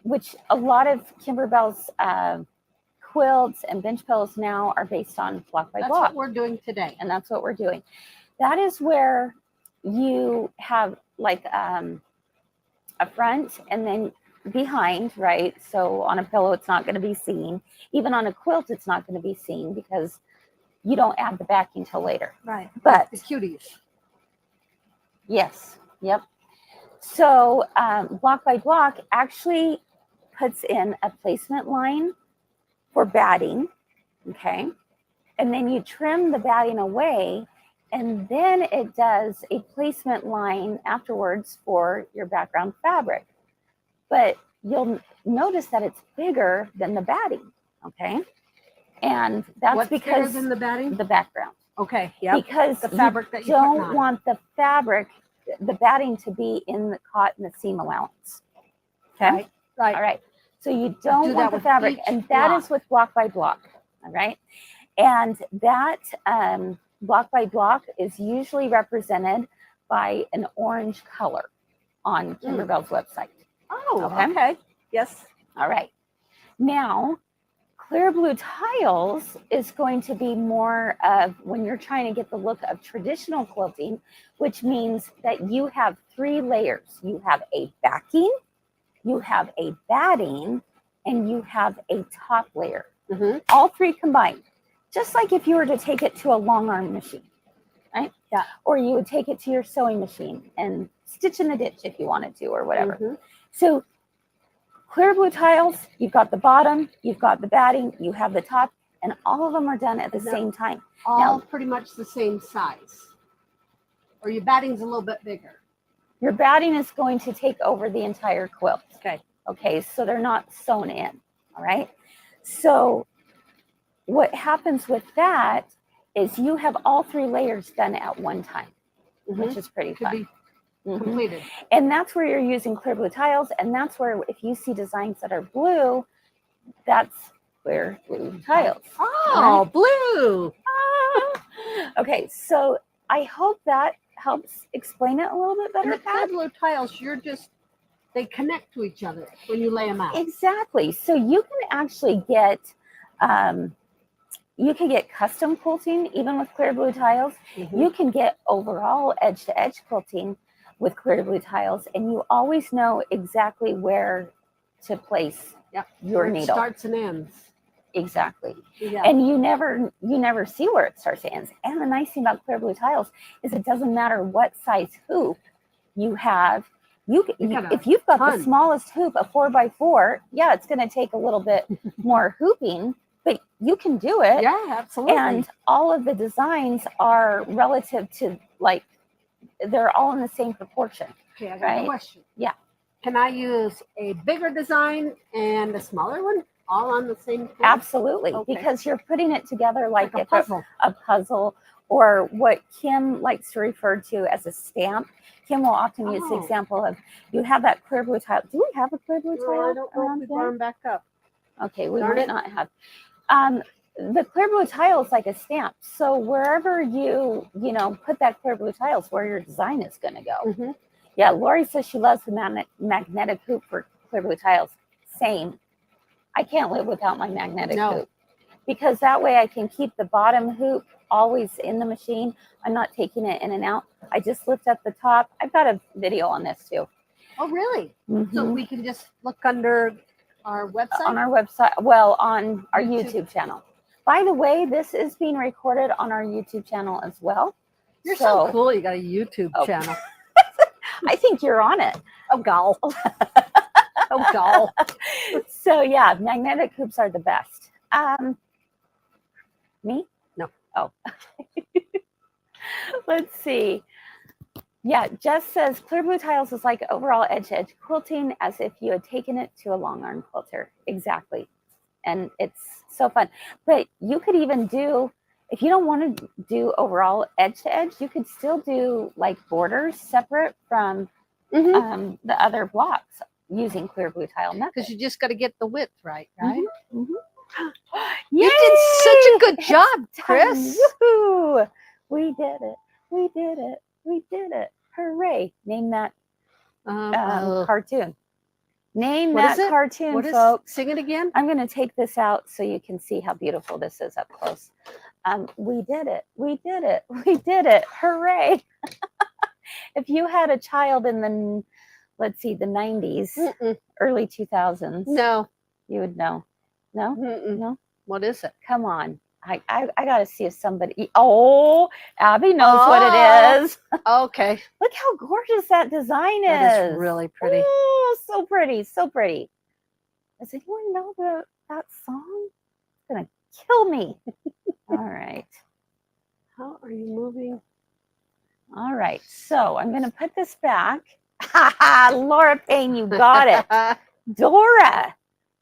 which a lot of Kimberbell's quilts and bench pillows now are based on block by block. That's what we're doing today. And that's what we're doing. That is where you have like a front and then behind, right? So on a pillow, it's not going to be seen. Even on a quilt, it's not going to be seen because you don't add the backing till later. Right. But the cuties. Yes. Yep. So block by block actually puts in a placement line for batting. Okay. And then you trim the batting away, and then it does a placement line afterwards for your background fabric. But you'll notice that it's bigger than the batting. Okay. And that's What's because bigger than the batting? the background. Okay. Yeah. Because the fabric that you don't put on. want the fabric, the batting to be in the cotton, the seam allowance. Okay. Right. All right. So you don't do want that the with fabric, each and that block. is with block by block. All right. And that block by block is usually represented by an orange color on Kimberbell's website. Oh, okay. Yes. All right. Now, clear blue tiles is going to be more of when you're trying to get the look of traditional quilting, which means that you have 3 layers. You have a backing, you have a batting, and you have a top layer. All 3 combined. Just like if you were to take it to a long arm machine, right? Yeah. Or you would take it to your sewing machine and stitch in the ditch if you wanted to, or whatever. So clear blue tiles, you've got the bottom, you've got the batting, you have the top, and all of them are done at the same time. All pretty much the same size. Or your batting's a little bit bigger. Your batting is going to take over the entire quilt. Okay. Okay, so they're not sewn in. All right. So what happens with that is you have all 3 layers done at one time, which is pretty Could fun. be completed. And that's where you're using clear blue tiles. And that's where if you see designs that are blue, that's clear blue tiles. Oh, blue. Okay, so I hope that helps explain it a little bit And better. the clear blue tiles, they connect to each other when you lay them out. Exactly. So you can actually get custom quilting even with clear blue tiles. You can get overall edge to edge quilting with clear blue tiles, and you always know exactly where to place your Where it needle. starts and ends. Exactly. Yeah. And you never see where it starts and ends. And the nice thing about clear blue tiles is it doesn't matter what size hoop you have. If you've got the smallest hoop, a 4x4, yeah, it's going to take a little bit more hooping, but you can do it. Yeah, absolutely. And all of the designs are relative to, like, they're all in the same proportion. Okay, I got a question. Yeah. Can I use a bigger design and a smaller one all on the same thing? Absolutely. Okay. Because you're putting it together like a puzzle. a puzzle, or what Kim likes to refer to as a stamp. Kim will often use the Oh. example of, you have that clear blue tile. Do we have a clear blue No, tile I don't know around if we here? brought them back up. Okay, we Darn might it. not have. The clear blue tile is like a stamp. So wherever you put that clear blue tile is where your design is going to go. Mm-hmm. Yeah, Lori says she loves the magnetic hoop for clear blue tiles. Same. I can't live without my magnetic hoop, because that way I can keep the bottom hoop always in the machine. I'm not taking it in and out. I just lift up the top. I've got a video on this too. Oh, really? Mhm. So we can just look under our website? On our website, well, on our YouTube. YouTube channel. By the way, this is being recorded on our YouTube channel as well. You're so cool. You got a YouTube channel. I think you're on it. Oh, gall. Oh, gall. So yeah, magnetic hoops are the best. Me? No. Oh. Let's see. Yeah, Jess says clear blue tiles is like overall edge-to-edge quilting, as if you had taken it to a long arm quilter. Exactly. And it's so fun. But you could even do, if you don't want to do overall edge-to-edge, you could still do like borders separate from Mm-hmm. the other blocks using clear blue tile method. Because you just got to get the width right, right? Mhm. You did such a good job, Chris. Woohoo! We did it. We did it. We did it. Hooray. Name that cartoon. Name What that is it? cartoon, What is? folks. Sing it again. I'm going to take this out so you can see how beautiful this is up close. We did it. We did it. We did it. Hooray. If you had a child in the, let's see, the 90s, early 2000s, No. you would know. No? Mm-mm. No? What is it? Come on. I got to see if somebody, oh, Abby knows what it is. Okay. Look how gorgeous that design is. That is really pretty. Oh, so pretty, so pretty. Does anyone know that song? It's going to kill me. All right. How are you moving? All right. So I'm going to put this back. Ha ha, Laura Payne, you got it. Dora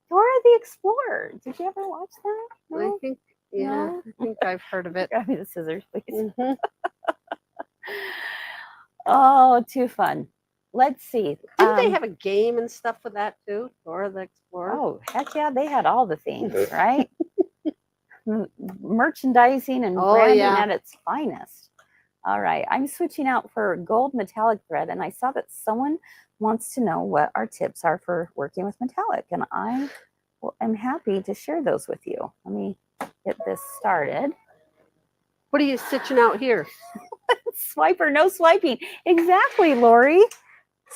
the Explorer. Did you ever watch that? I think, yeah, No? I think I've heard of it. Grab me the scissors, please. Mhm. Oh, too fun. Let's see. Didn't they have a game and stuff with that too? Dora the Explorer? Oh, heck yeah, they had all the things, right? Merchandising and branding at its finest. All right, I'm switching out for gold metallic thread, and I saw that someone wants to know what our tips are for working with metallic, and I am happy to share those with you. Let me get this started. What are you stitching out here? Swiper, no swiping. Exactly, Lori.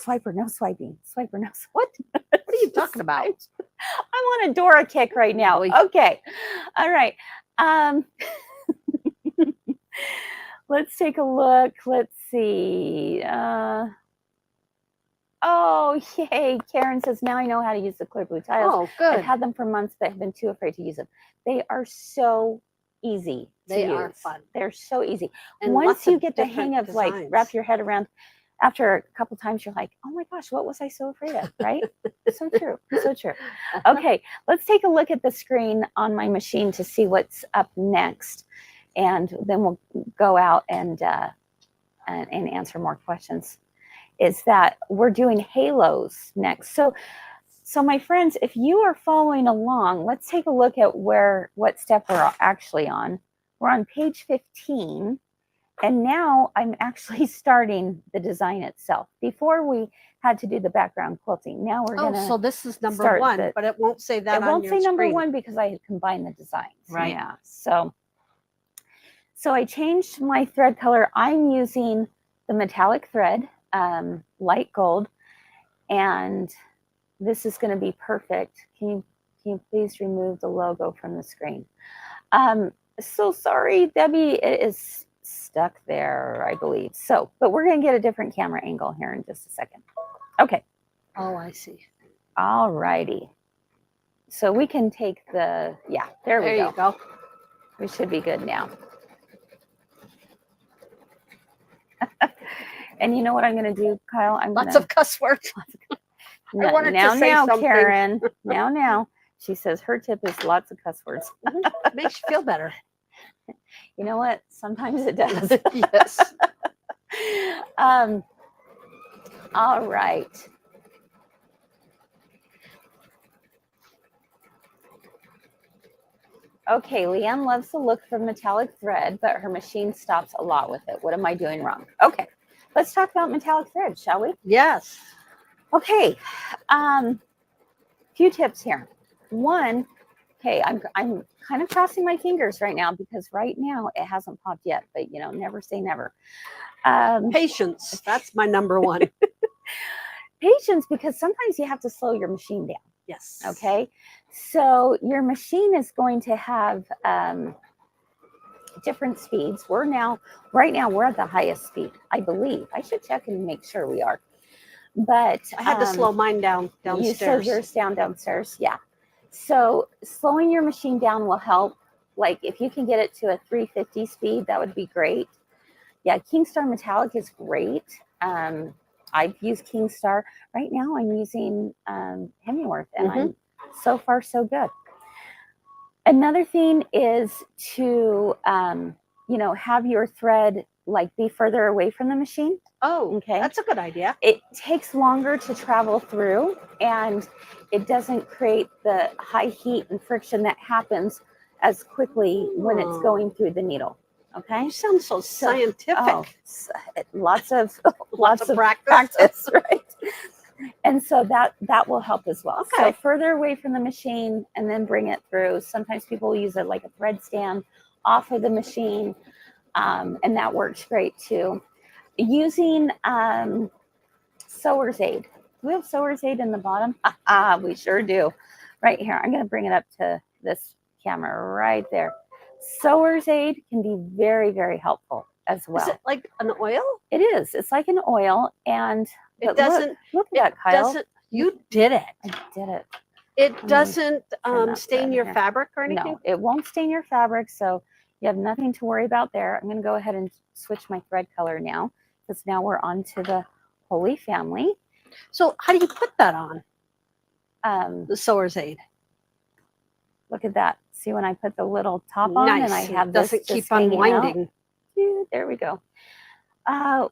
Swiper, no swiping. Swiper, no what? What are you talking about? I'm on a Dora kick right now. Okay. All right. Let's take a look. Let's see. Oh, yay. Karen says, now I know how to use the clear blue tiles. Oh, good. I've had them for months, but I've been too afraid to use them. They are so easy to use. They are fun. They're so easy. And once you lots of get the different hang of like designs. wrap your head around, after a couple times, you're like, oh my gosh, what was I so afraid of, right? So true, so true. Okay, let's take a look at the screen on my machine to see what's up next. And then we'll go out and answer more questions. Is that we're doing halos next. So my friends, if you are following along, let's take a look at what step we're actually on. We're on page 15. And now I'm actually starting the design itself. Before we had to do the background quilting. Now we're gonna. So this is number one, but it won't say that on your screen. It won't say number one because I had combined the designs. Right. Yeah. So I changed my thread color. I'm using the metallic thread, light gold, and this is going to be perfect. Can you please remove the logo from the screen? So sorry, Debbie. It is stuck there, I believe. So, but we're going to get a different camera angle here in just a second. Okay. Oh, I see. All righty. So we can take there we go. There you go. We should be good now. And you know what I'm going to do, Kyle? Lots of cuss words. I wanted to say something. Karen. Now. She says her tip is lots of cuss words. Makes you feel better. You know what? Sometimes it does. Yes. All right. Okay, Leanne loves the look for metallic thread, but her machine stops a lot with it. What am I doing wrong? Okay, let's talk about metallic thread, shall we? Yes. Okay, few tips here. One, okay, I'm kind of crossing my fingers right now because right now it hasn't popped yet, but you know, never say never. Patience. That's my number one. Patience, because sometimes you have to slow your machine down. Yes. Okay, so your machine is going to have different speeds. Right now we're at the highest speed, I believe. I should check and make sure we are. But I had to slow mine down You slowed downstairs. yours down downstairs, yeah. So slowing your machine down will help. Like if you can get it to a 350 speed, that would be great. Yeah, Kingstar Metallic is great. I've used Kingstar. Right now I'm using Hemingworth, and I'm so far so good. Another thing is to you know, have your thread like be further away from the machine. Oh, Okay. That's a good idea. It takes longer to travel through, and it doesn't create the high heat and friction that happens as quickly when it's going through the needle. Okay. You sound so scientific. Oh, lots of practice. right? And so that will help as well. Okay. So further away from the machine and then bring it through. Sometimes people use it like a thread stand off of the machine, and that works great too. Using sewer's aid. Do we have sewer's aid in the bottom? We sure do. Right here. I'm going to bring it up to this camera right there. Sewer's aid can be very, very helpful as well. Is it like an oil? It is. It's like an oil, and It doesn't. Look at that, Kyle. Doesn't. You did it. I did it. It doesn't that stain thread your here. fabric or anything. No, it won't stain your fabric, so you have nothing to worry about there. I'm going to go ahead and switch my thread color now, because now we're on to the Holy Family. So how do you put that on? The sewer's aid. Look at that. See when I put the little top on and I have this doesn't keep just hanging unwinding. out? Yeah, there we go.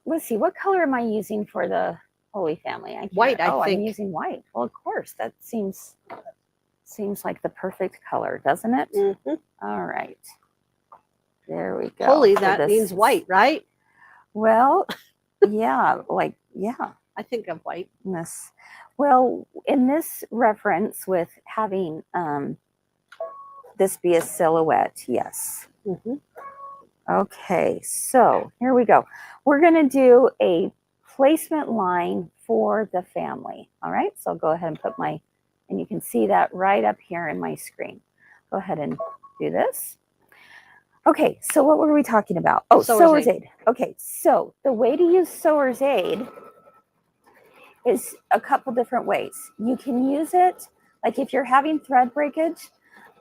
Let's see. What color am I using for the Holy Family? White, I think. I'm using white. Well, of course. That seems like the perfect color, doesn't it? Mm-hmm. All right. There we go. Holy, So that means white, right? Well, yeah, like, yeah. I think of white. Well, in this reference with having this be a silhouette, yes. Okay, so here we go. We're going to do a placement line for the family. All right, so I'll go ahead and put my, and you can see that right up here in my screen. Go ahead and do this. Okay, so what were we talking about? Oh, sewer's aid. Okay, so the way to use sewer's aid is a couple different ways. You can use it, like if you're having thread breakage,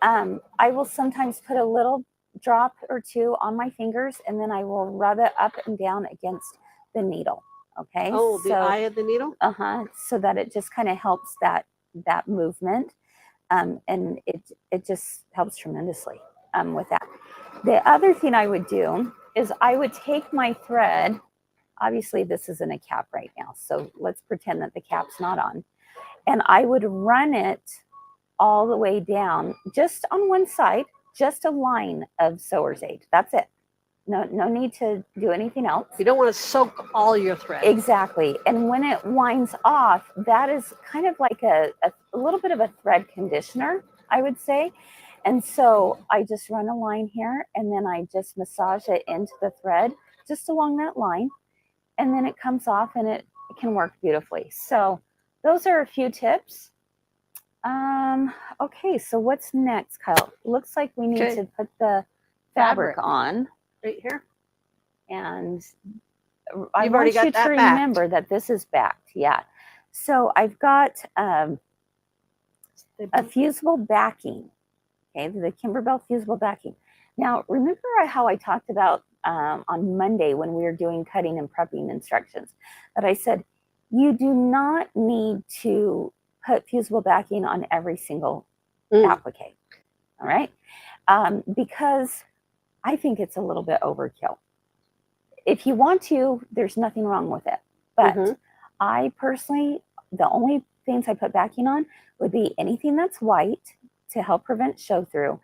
I will sometimes put a little drop or two on my fingers, and then I will rub it up and down against the needle. Okay. Oh, the eye of the needle? So that it just kind of helps that movement. And it just helps tremendously with that. The other thing I would do is I would take my thread. Obviously, this isn't a cap right now, so let's pretend that the cap's not on. And I would run it all the way down, just on one side, just a line of sewer's aid. That's it. No need to do anything else. You don't want to soak all your thread. Exactly. And when it winds off, that is kind of like a little bit of a thread conditioner, I would say. And so I just run a line here, and then I just massage it into the thread just along that line. And then it comes off, and it can work beautifully. So those are a few tips. Okay, so what's next, Kyle? Looks like we need to put the fabric on. Right here. And I You've already want got you to that remember that this is backed. Yeah. So I've got a fusible backing. Okay, the Kimberbell fusible backing. Now, remember how I talked about on Monday when we were doing cutting and prepping instructions, that I said you do not need to put fusible backing on every single applique. All right, because I think it's a little bit overkill. If you want to, there's nothing wrong with it. But Mhm. I personally, the only things I put backing on would be anything that's white to help prevent show through,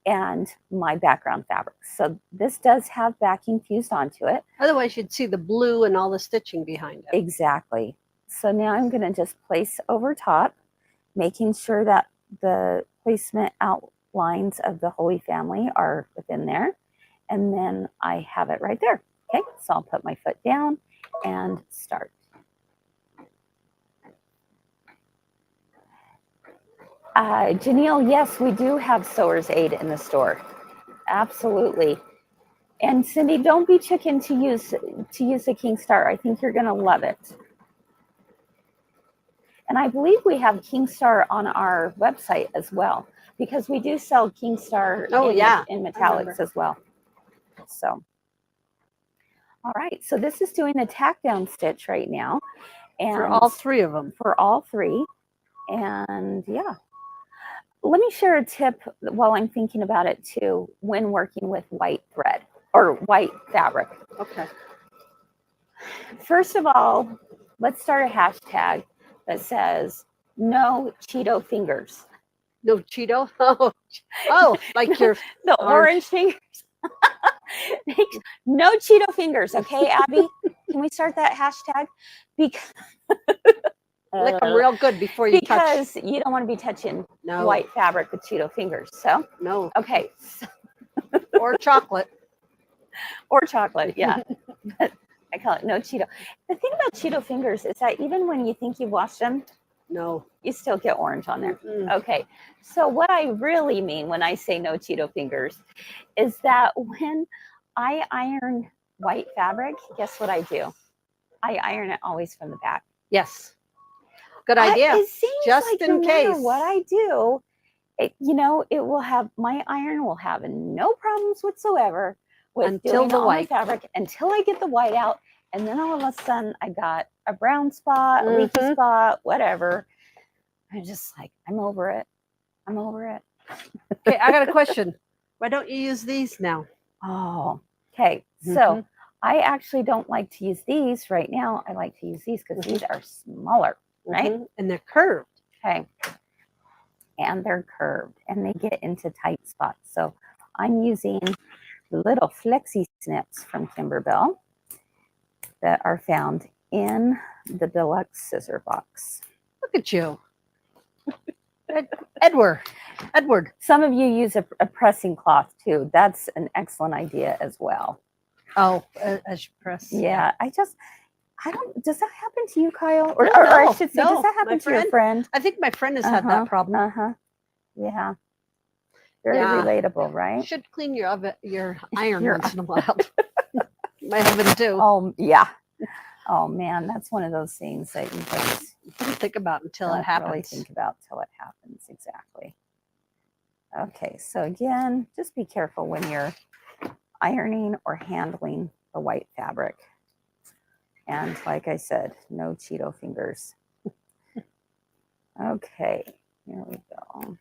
and my background fabrics. So this does have backing fused onto it. Otherwise, you'd see the blue and all the stitching behind it. Exactly. So now I'm going to just place over top, making sure that the placement outlines of the Holy Family are within there. And then I have it right there. Okay, so I'll put my foot down and start. Janelle, yes, we do have Sewer's Aid in the store. Absolutely. And Cindy, don't be chicken to use the King Star. I think you're going to love it. And I believe we have King Star on our website as well, because we do sell King Star in metallics as well. So, all right. So this is doing a tack down stitch right now. And For all three of them. For all three. And yeah. Let me share a tip while I'm thinking about it too, when working with white thread or white fabric. Okay. First of all, let's start a hashtag that says no Cheeto fingers. No Cheeto? Oh, like your the orange fingers. No Cheeto fingers, okay, Abby? Can we start that hashtag? Because lick them real good before you touch. Because you don't want to be touching white fabric with Cheeto fingers. So no. Okay. Or chocolate. Or chocolate, yeah. But I call it no Cheeto. The thing about Cheeto fingers is that even when you think you've washed them, no, you still get orange on there. Okay. So what I really mean when I say no Cheeto fingers is that when I iron white fabric, guess what I do? I iron it always from the back. Yes. Good idea. It seems just like in no case. matter what I do, it will have, my iron will have no problems whatsoever with until doing the all white my fabric until I get the white out, and then all of a sudden I got a brown spot, a leaky spot, whatever. I'm just like, I'm over it. I'm over it. Okay, I got a question. Why don't you use these now? Oh, okay. So I actually don't like to use these right now. I like to use these because these are smaller, right? And they're curved. Okay. And they're curved and they get into tight spots. So I'm using little flexi snips from Kimberbell that are found in the deluxe scissor box. Look at you. Edward. Some of you use a pressing cloth too. That's an excellent idea as well. Oh, as you press. Yeah, I don't, does that happen to you, Kyle? Or, No, or I should say, does that happen to your friend? I think my friend has had that problem. Yeah. Very relatable, right? You should clean your iron once in a while. My husband too. Oh, yeah. Oh, man, that's one of those things that you just don't think about until it happens. Really think about till it happens, exactly. Okay, so again, just be careful when you're ironing or handling the white fabric. And like I said, no Cheeto fingers. Okay, here we go.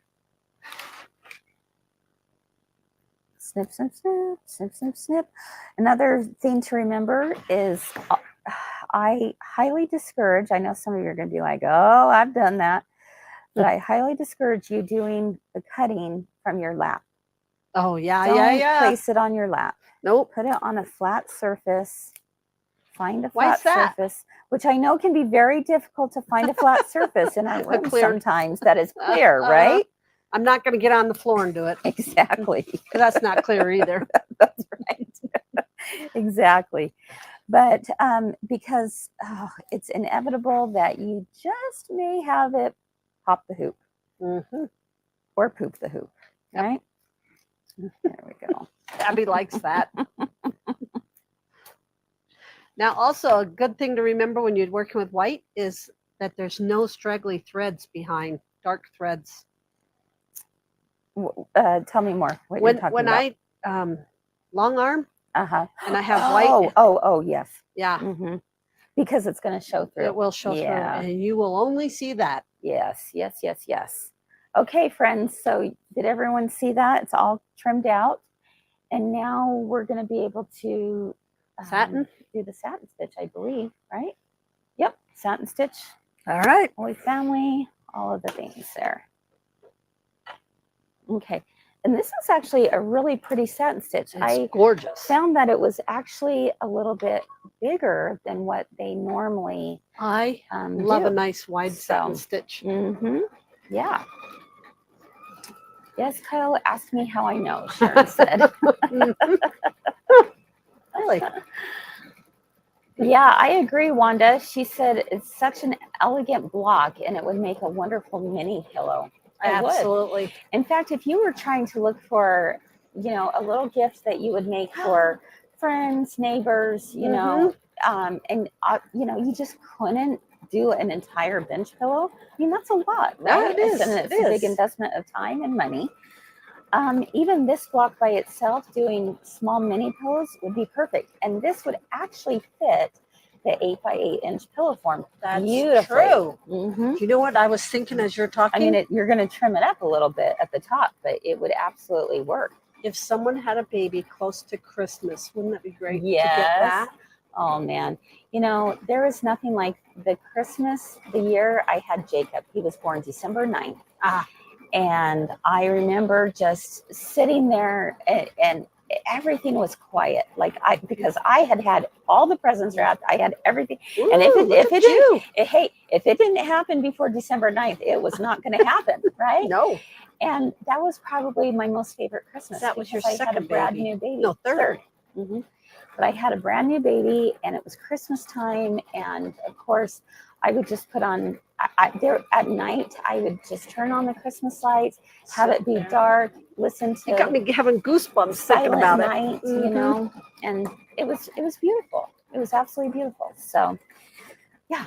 Snip, snip, snip, snip, snip, snip. Another thing to remember is I highly discourage, I know some of you are going to be like, oh, I've done that. But I highly discourage you doing the cutting from your lap. Oh, yeah, Don't place it on your lap. Nope. Put it on a flat surface. Find a flat surface, which I know can be very difficult to find a flat surface in our room sometimes that is clear, right? I'm not going to get on the floor and do it. Exactly. Because that's not clear either. That's right. Exactly. But because it's inevitable that you just may have it pop the hoop or poop the hoop, right? There we go. Abby likes that. Now, also a good thing to remember when you're working with white is that there's no straggly threads behind, dark threads. Tell me more. What you're talking about. I long arm, and I have white. Oh, yes. Yeah. Because it's going to show through. It will show through, and you will only see that. Yes, yes, yes, yes. Okay, friends. So did everyone see that? It's all trimmed out. And now we're going to be able to Satin. do the satin stitch, I believe, right? Yep, satin stitch, All right. Holy Family, all of the things there. Okay, and this is actually a really pretty satin stitch. It's gorgeous. Found that it was actually a little bit bigger than what they normally I love do. a nice wide satin stitch. Yeah. Yes, Kyle asked me how I know, Sharon said. Really? Yeah, I agree, Wanda. She said it's such an elegant block and it would make a wonderful mini pillow. I would. Absolutely. In fact, if you were trying to look for, a little gift that you would make for friends, neighbors, and you just couldn't do an entire bench pillow. I mean, that's a lot, right? Yeah, it is. It's a big investment of time and money. Even this block by itself, doing small mini pillows would be perfect. And this would actually fit the 8x8 pillow form. That's beautifully. true. Mm-hmm. Do you know what I was thinking as you're talking? I mean, you're going to trim it up a little bit at the top, but it would absolutely work. If someone had a baby close to Christmas, wouldn't that be great Yes. to get that? Oh, man. There is nothing like the year I had Jacob. He was born December 9th. And I remember just sitting there and everything was quiet. Because I had all the presents wrapped. I had everything. Ooh, and if it didn't happen before December 9th, it was not going to happen, right? No. And that was probably my most favorite Christmas. That was your I second had a brand baby. new baby. No, third. Mm-hmm. But I had a brand new baby and it was Christmas time. And of course, I would just put on, there at night, I would just turn on the Christmas lights, have it be dark, listen to. You got me having goosebumps thinking about Night, it. And it was beautiful. It was absolutely beautiful. So, yeah.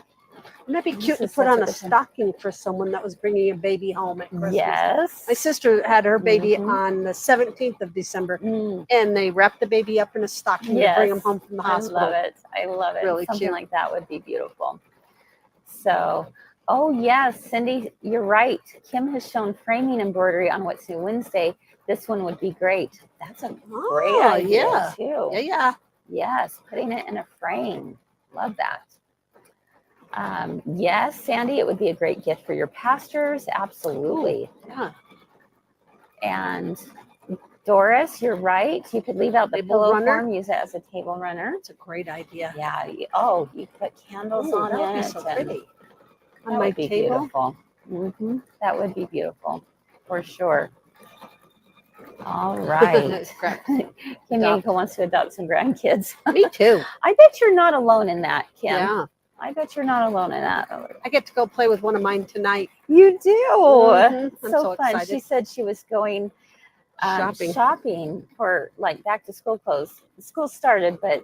Wouldn't that be cute to put on a stocking for someone that was bringing a baby home at Christmas? Yes. My sister had her baby on the 17th of December, and they wrapped the baby up in a stocking to bring him home from the hospital. I love it. Really Something cute. like that would be beautiful. So, oh yes, Cindy, you're right. Kim has shown framing embroidery on What's New Wednesday. This one would be great. That's a great idea too. Yeah. Yes, putting it in a frame. Love that. Yes, Sandy, it would be a great gift for your pastors. Absolutely. Yeah. And Doris, you're right. You could leave out the pillow form, use it as a table runner. It's a great idea. Yeah. Oh, you put candles on that would it. be so pretty. On That my would be table. beautiful. That would be beautiful for sure. All right. Kim Yanko wants to adopt some grandkids. Me too. I bet you're not alone in that, Kim. Yeah. I bet you're not alone in that. I get to go play with one of mine tonight. You do. I'm So fun. excited. She said she was going shopping for back to school clothes. School started, but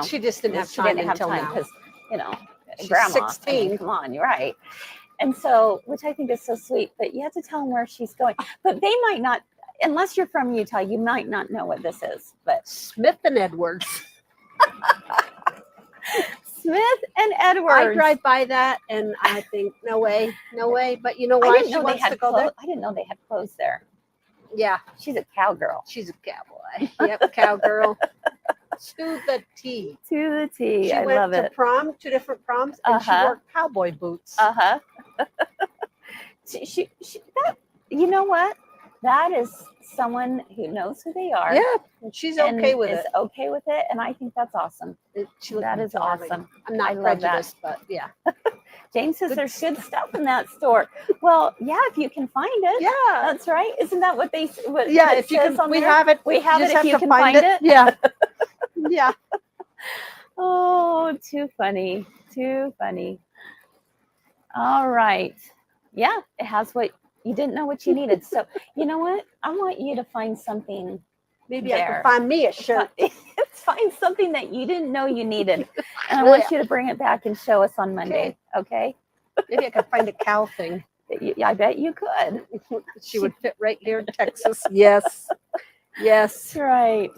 she just didn't have time until now because she's grandma. 16. Come on, you're right. And so, which I think is so sweet. But you have to tell them where she's going. But they might not, unless you're from Utah, you might not know what this is. But Smith and Edwards. Smith and Edwards. I drive by that and I think, no way. But you know why she wants to go there? I didn't know they had clothes there. Yeah. She's a cowgirl. She's a cowboy. Yep, cowgirl. To the T. To the T. She I went love to it. prom, 2 different proms, and she wore cowboy boots. she you know what? That is someone who knows who they are. Yeah, and she's okay with it. Okay with it, and I think that's awesome. That is awesome. I'm not prejudiced, but yeah. Jane says there's good stuff in that store. Well, yeah, if you can find it. Yeah, that's right. Isn't that what they? If you can, we have it. We have it if you can find it. Yeah, yeah. Oh, too funny. Too funny. All right. Yeah, it has what you didn't know what you needed. So you know what? I want you to find something. Maybe I can find me a shirt. Find something that you didn't know you needed. And I want you to bring it back and show us on Monday. Okay? Maybe I could find a cow thing. I bet you could. She would fit right here in Texas. Yes. Yes. That's right.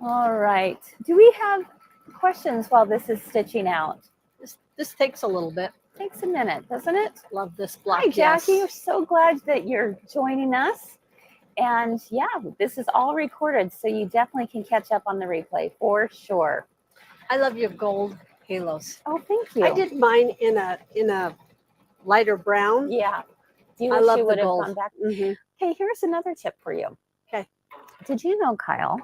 All right. Do we have questions while this is stitching out? This takes a little bit. Takes a minute, doesn't it? Love this block. Hi, Jackie. We're so glad that you're joining us. And yeah, this is all recorded, so you definitely can catch up on the replay for sure. I love your gold halos. Oh, thank you. I did mine in a lighter brown. Yeah. Do you I wish love you the would have gold. gone back? Mm-hmm. Okay, here's another tip for you. Okay. Did you know, Kyle?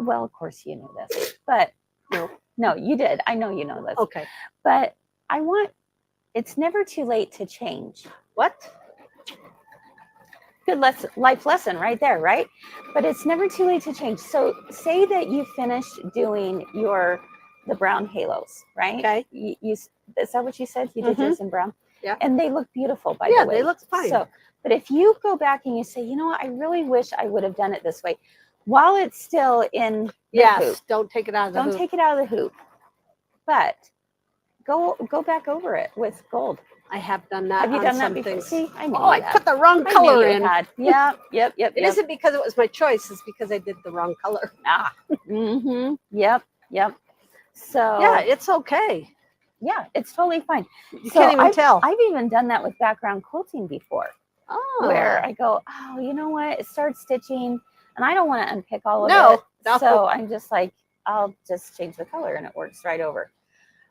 Well, of course you knew this, but no, you did. I know you know this. Okay. But it's never too late to change. What? Good life lesson right there, right? But it's never too late to change. So say that you finished doing the brown halos, right? Okay. Is that what you said? You did yours in brown? Yeah. And they look beautiful, by Yeah, the way. they look fine. So, but if you go back and you say, you know what, I really wish I would have done it this way, while it's still in the hoop, don't take it out of the don't hoop. take it out of the hoop, but go back over it with gold. I have done that. Have you on done some that before? things. See, I knew Oh, I you had. put the wrong I knew color you in. had. Yeah, yep. It isn't because it was my choice. It's because I did the wrong color. Ah, mm-hmm. Yep. So Yeah, it's okay. yeah, it's totally fine. You can't even tell. I've even done that with background quilting before, where I go, oh, you know what? It starts stitching, and I don't want to unpick all of it. No. So I'm just like, I'll just change the color, and it works right over.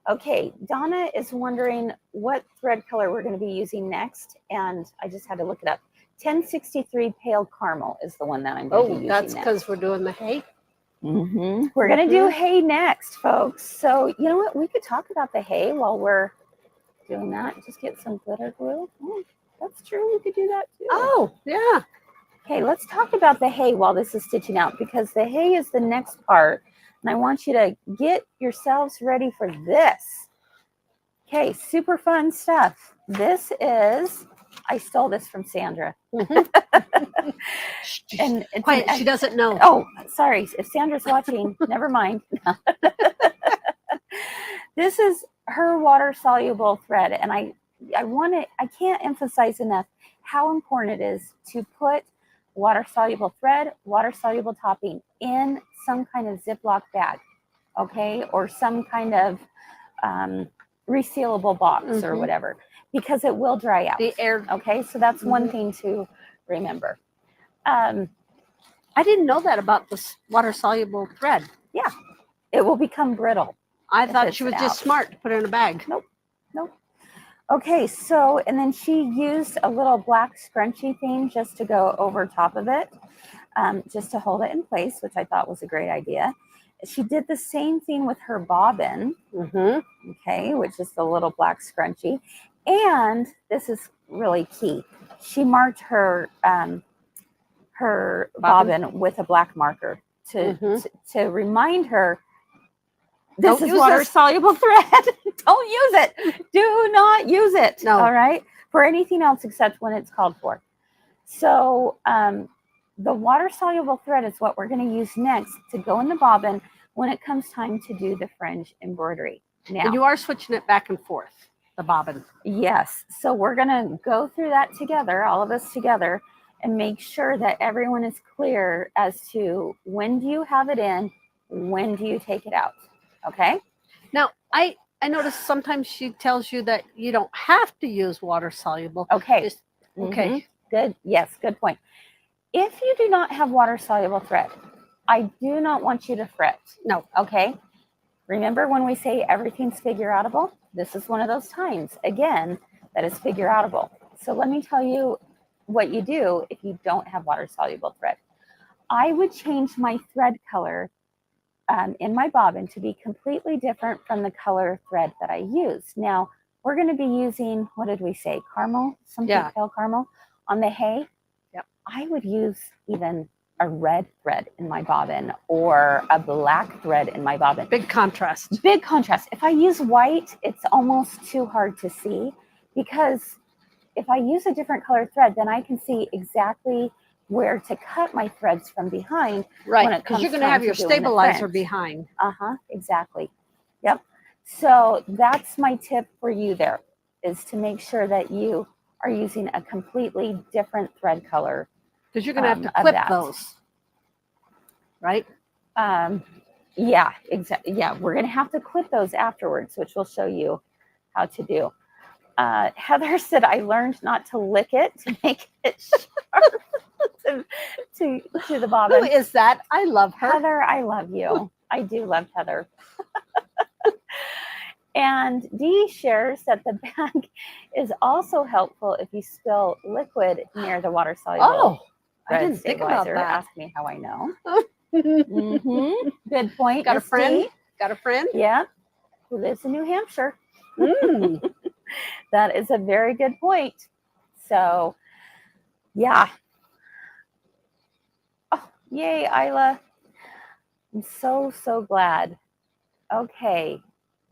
Okay, Donna is wondering what thread color we're going to be using next, and I just had to look it up. 1063 Pale Caramel is the one that I'm going to be using that's next. because we're doing the hay. We're going to do hay next, folks. So you know what? We could talk about the hay while we're doing that. Just get some glitter glue. Oh, that's true. We could do that too. Oh, yeah. Okay, let's talk about the hay while this is stitching out, because the hay is the next part. And I want you to get yourselves ready for this. Okay, super fun stuff. This is, I stole this from Sandra. And it's Quiet, she doesn't know. Oh, sorry. If Sandra's watching, never mind. This is her water soluble thread. And I can't emphasize enough how important it is to put water soluble thread, water soluble topping in some kind of Ziploc bag, okay, or some kind of resealable box or whatever, because it will dry out. The air. Okay, so that's one thing to remember. I didn't know that about the water soluble thread. Yeah, it will become brittle. I thought she was just smart to put it in a bag. Nope. Okay, so, and then she used a little black scrunchy thing just to go over top of it, just to hold it in place, which I thought was a great idea. She did the same thing with her bobbin, okay, which is the little black scrunchy. And this is really key. She marked her bobbin with a black marker to remind her this is water soluble thread. Don't use it. Do not use it. No. All right. For anything else except when it's called for. So the water soluble thread is what we're going to use next to go in the bobbin when it comes time to do the fringe embroidery. Now, and you are switching it back and forth, the bobbin. Yes. So we're going to go through that together, all of us together, and make sure that everyone is clear as to when do you have it in, when do you take it out. Okay. Now, I noticed sometimes she tells you that you don't have to use water soluble. Okay. Okay. Good. Yes. Good point. If you do not have water soluble thread, I do not want you to fret. No. Okay. Remember when we say everything's figure outable? This is one of those times, again, that is figure outable. So let me tell you what you do if you don't have water soluble thread. I would change my thread color in my bobbin to be completely different from the color thread that I use. Now, we're going to be using, what did we say, caramel? Something pale caramel on the hay. Yep. I would use even a red thread in my bobbin or a black thread in my bobbin. Big contrast. Big contrast. If I use white, it's almost too hard to see, because if I use a different color thread, then I can see exactly where to cut my threads from behind. Right, because you're going to have your stabilizer behind. Exactly. Yep. So that's my tip for you there, is to make sure that you are using a completely different thread color. Because you're going to have to clip those, right? Yeah, exactly. Yeah, we're going to have to clip those afterwards, which we'll show you how to do. Heather said, I learned not to lick it to make it sharp. to the Who bobbin. is that? I love her. Heather, I love you. I do love Heather. And Dee shares that the bag is also helpful if you spill liquid near the water soluble Oh, I thread didn't think about stabilizer. that. Ask me how I know. Good point. Got a Miss friend? Dee. Got a friend? Yeah, who lives in New Hampshire. Mm. That is a very good point. So, yeah. Oh, yay, Isla. I'm so glad. Okay.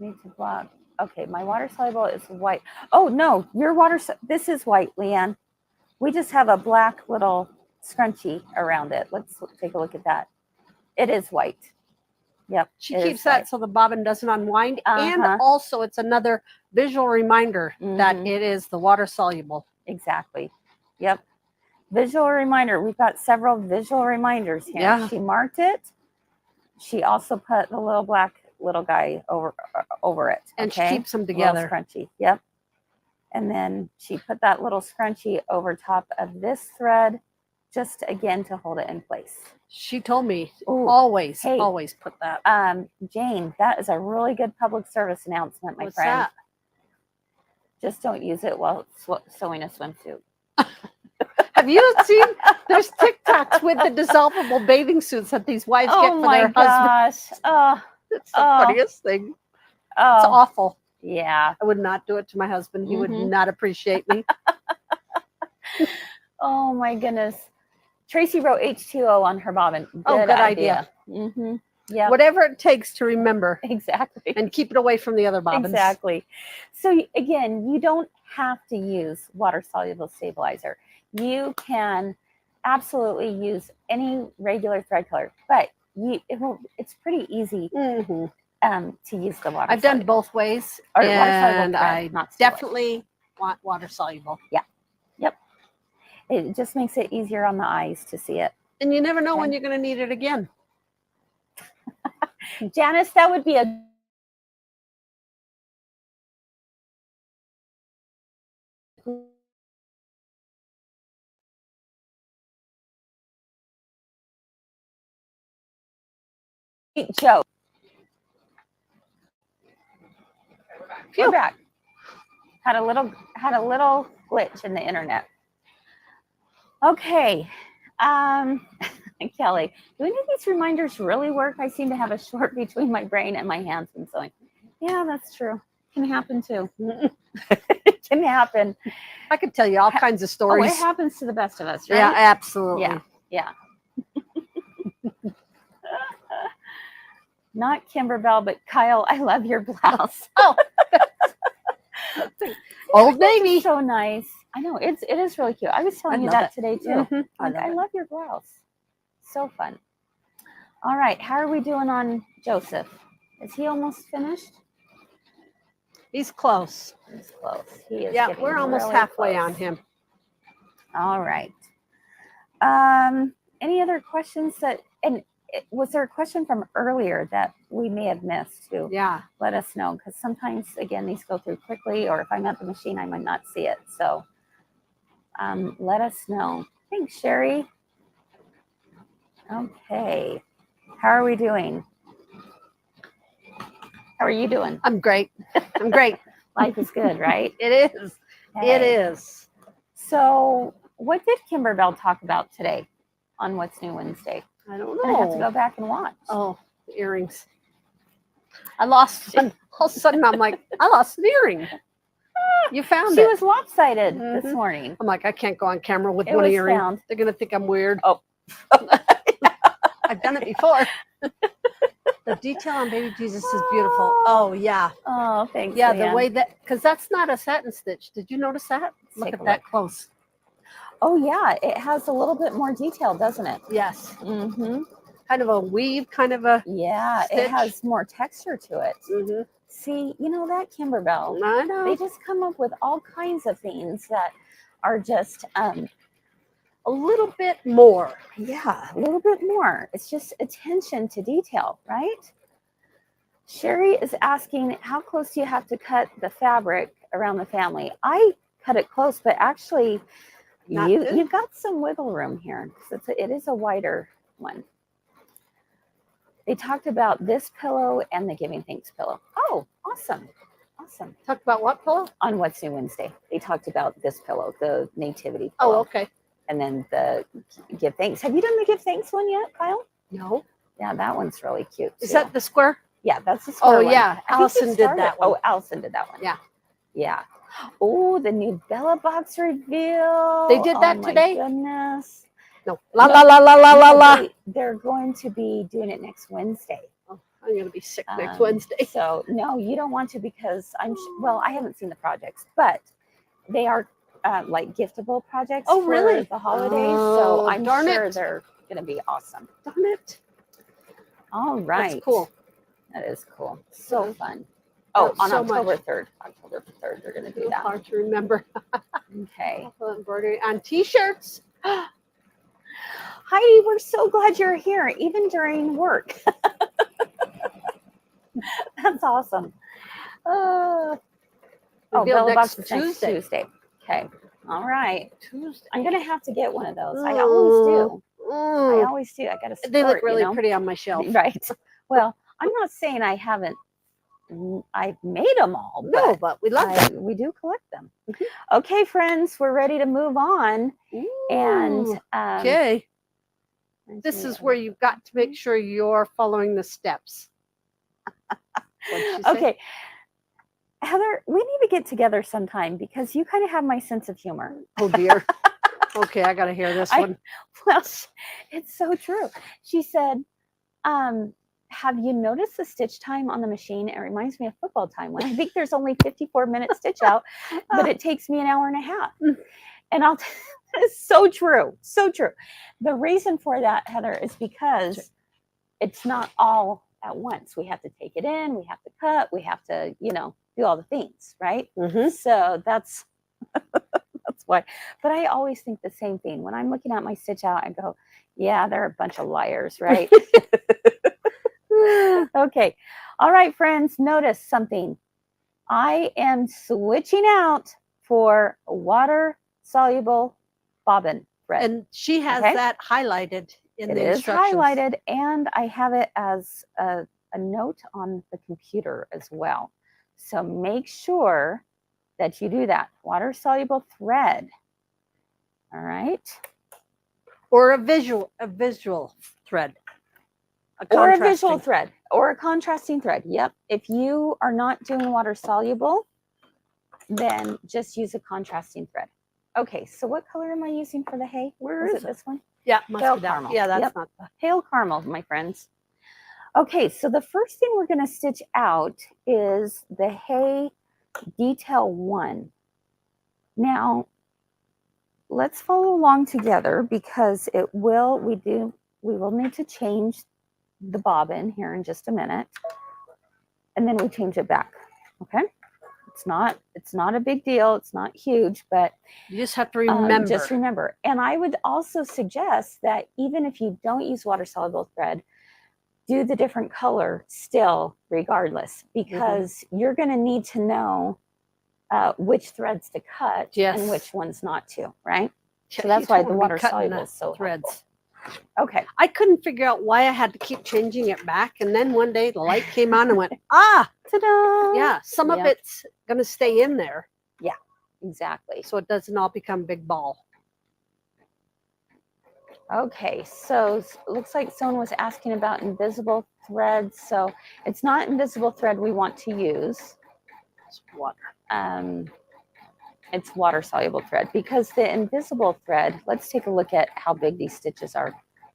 Need to block. Okay, my water soluble is white. Oh, no, your this is white, Leanne. We just have a black little scrunchie around it. Let's take a look at that. It is white. Yep. She it keeps is that white. so the bobbin doesn't unwind. And Uh-huh. also, it's another visual reminder that Mhm. it is the water soluble. Exactly. Yep. Visual reminder. We've got several visual reminders here. Yeah. She marked it. She also put the little black little guy over it. And okay? she keeps them Little together. scrunchie. Yep. And then she put that little scrunchie over top of this thread, just again to hold it in place. She told me Ooh, always hey. put that. Jane, that is a really good public service announcement, my What's friend. that? Just don't use it while sewing a swimsuit. Have you seen? There's TikToks with the dissolvable bathing suits that these wives get Oh for my their husbands. gosh. Oh, It's the funniest thing. It's oh, awful. yeah. I would not do it to my husband. He would Mhm. not appreciate me. Oh my goodness. Tracy wrote H2O on her bobbin. Oh, good idea. Mm-hmm. Yeah. Whatever it takes to remember Exactly. and keep it away from the other bobbins. Exactly. So again, you don't have to use water soluble stabilizer. You can absolutely use any regular thread color, but it's pretty easy Mhm. to use the water. I've done both ways, Or water soluble and thread, I not stabilizer. definitely want water soluble. Yep. It just makes it easier on the eyes to see it. And you never know when Okay. you're going to need it again. Janice, that would be a great joke. We're back. Had a little glitch in the internet. Okay. Kelly, do any of these reminders really work? I seem to have a short between my brain and my hands when sewing. Yeah, that's true. Can happen too. It can happen. I could tell you all kinds of Oh, stories. it happens to the best of us, right? Yeah, absolutely. Yeah. Not Kimberbell, but Kyle, I love your blouse. Oh, Old Navy. So nice. I know it is really cute. I was telling you love that it. today too. Mhm. I love your blouse. So fun. All right, how are we doing on Joseph? Is he almost finished? He's close. He's close. He is. Yeah, getting we're almost really halfway close. on him. All right. Any other questions was there a question from earlier that we may have missed too? Yeah. Let us know, because sometimes again these go through quickly, or if I'm at the machine I might not see it. So let us know. Thanks, Sherry. Okay. How are we doing? How are you doing? I'm great. I'm great. Life is good, right? It is. It Okay. is. So what did Kimberbell talk about today on What's New Wednesday? I don't I have to know. go back and watch. Oh, the earrings. I lost one. All of a sudden, I'm like, I lost an earring. You found She it. was lopsided this Mhm. morning. I'm like, I can't go on camera with It one was earring. found. They're going to think I'm weird. Oh. I've done it before. The detail on baby Jesus is beautiful. Oh, yeah. Oh, thanks. Yeah, Leanne. the way that, because that's not a satin stitch. Did you notice that? Look take at a that look. close. Oh, yeah. It has a little bit more detail, doesn't it? Yes. Mm-hmm. Kind of a weave, kind of a. Yeah, Stitch. it has more texture to it. Mm-hmm. See, you know that Kimberbell. I know. They just come up with all kinds of things that are just A little bit more. yeah, a little bit more. It's just attention to detail, right? Sherry is asking, how close do you have to cut the fabric around the family? I cut it close, but actually Not You good. you've got some wiggle room here. 'Cause it is a wider one. They talked about this pillow and the Giving Thanks pillow. Oh, awesome. Awesome. Talk about what pillow? On What's New Wednesday, they talked about this pillow, the Nativity Oh, pillow, okay. and then the Give Thanks. Have you done the Give Thanks one yet, Kyle? No. Yeah, that one's really cute. Is too. that the square? Yeah, that's the square one. yeah. I think Allison you did started- that one. Oh, Allison did that one. Yeah. Yeah. Oh, the new Bella box reveal. They did that oh, today? My goodness. No. La la la la la la No, la. they're going to be doing it next Wednesday. Oh, I'm gonna be sick next Wednesday. So no, you don't want to because well, I haven't seen the projects, but they are like giftable projects. Oh, for really? The holidays. Oh, so I'm darn sure it. they're going to be awesome. Darn it. All right. That's cool. That is cool. So Mhm. fun. Oh, Oh, on so October much. 3rd. October 3rd, they're going to do It's that. hard to remember. Okay. Embroidery on T-shirts. Heidi, we're so glad you're here, even during work. That's awesome. Oh, Reveal Bella Box next is next Tuesday. Tuesday. Okay. All right. Tuesday. I'm going to have to get one of those. I always do. I Mm. always do. I got to support, They look really you know? pretty on my shelf. Right. Well, I'm not saying I haven't. I've made them all, No, but we love them. we do collect them. Mhm. Okay, friends, we're ready to move on. And Ooh, okay, let's this see. is where you've got to make sure you're following the steps. What'd she say? Okay, Heather, we need to get together sometime because you kind of have my sense of humor. Oh dear. Okay, I got to hear this one. Well, it's so true. She said, have you noticed the stitch time on the machine? It reminds me of football time when I think there's only 54 minutes stitch out, but it takes me an hour and a half. And it's so true. So true. The reason for that, Heather, is because it's not all at once. We have to take it in, we have to cut, we have to, do all the things, right? Mhm. So that's why. But I always think the same thing. When I'm looking at my stitch out, I go, yeah, they're a bunch of liars, right? Okay. All right, friends, notice something. I am switching out for water soluble bobbin thread. And she has Okay. that highlighted in It the is instructions. highlighted, and I have it as a note on the computer as well. So make sure that you do that. Water soluble thread. All right. Or a visual thread. Or a visual contrasting. thread or a contrasting thread. Yep. If you are not doing water soluble, then just use a contrasting thread. Okay, so what color am I using for the hay? Where is is it? This one? Yeah, must Pale be that. caramel. Yeah, that's Yep. not. Pale caramel, my friends. Okay, so the first thing we're going to stitch out is the hay detail 1. Now, let's follow along together because we will need to change the bobbin here in just a minute, and then we change it back. Okay, it's not a big deal, it's not huge, but You just have to remember. just remember. And I would also suggest that even if you don't use water soluble thread, do the different color still regardless, because you're going to need to know which threads to cut and which ones not to, right? So that's why the water soluble is so threads. helpful. Okay. I couldn't figure out why I had to keep changing it back, and then one day the light came on and went, ah, Ta-da! yeah, some of Yep. it's going to stay in there, Exactly. so it doesn't all become big ball. Okay, so looks like someone was asking about invisible threads. So it's not invisible thread we want to use. It's water. It's water soluble thread, because the invisible thread, let's take a look at how big these stitches are